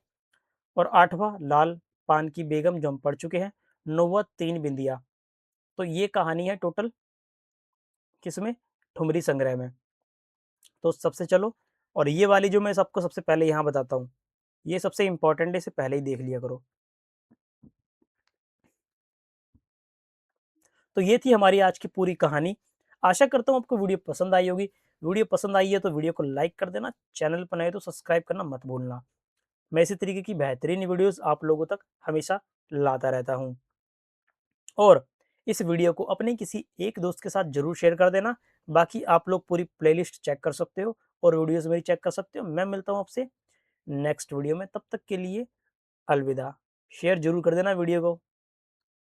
और आठवां लाल पान की बेगम जो हम पढ़ चुके हैं। नौवां तीन बिंदिया। तो ये कहानी है टोटल किसमें? ठुमरी संग्रह में। तो सबसे चलो, और ये वाली जो मैं सबको सबसे पहले यहाँ बताता हूँ, ये सबसे इंपॉर्टेंट है, इसे पहले ही देख लिया करो। तो ये थी हमारी आज की पूरी कहानी। आशा करता हूँ आपको वीडियो पसंद आई होगी। वीडियो पसंद आई है तो वीडियो को लाइक कर देना, चैनल पर नए तो सब्सक्राइब करना मत भूलना। मैं इसी तरीके की बेहतरीन वीडियोस आप लोगों तक हमेशा लाता रहता हूँ। और इस वीडियो को अपने किसी एक दोस्त के साथ ज़रूर शेयर कर देना। बाकी आप लोग पूरी प्लेलिस्ट चेक कर सकते हो और वीडियोज़ मेरी चेक कर सकते हो। मैं मिलता हूँ आपसे नेक्स्ट वीडियो में, तब तक के लिए अलविदा। शेयर ज़रूर कर देना वीडियो को।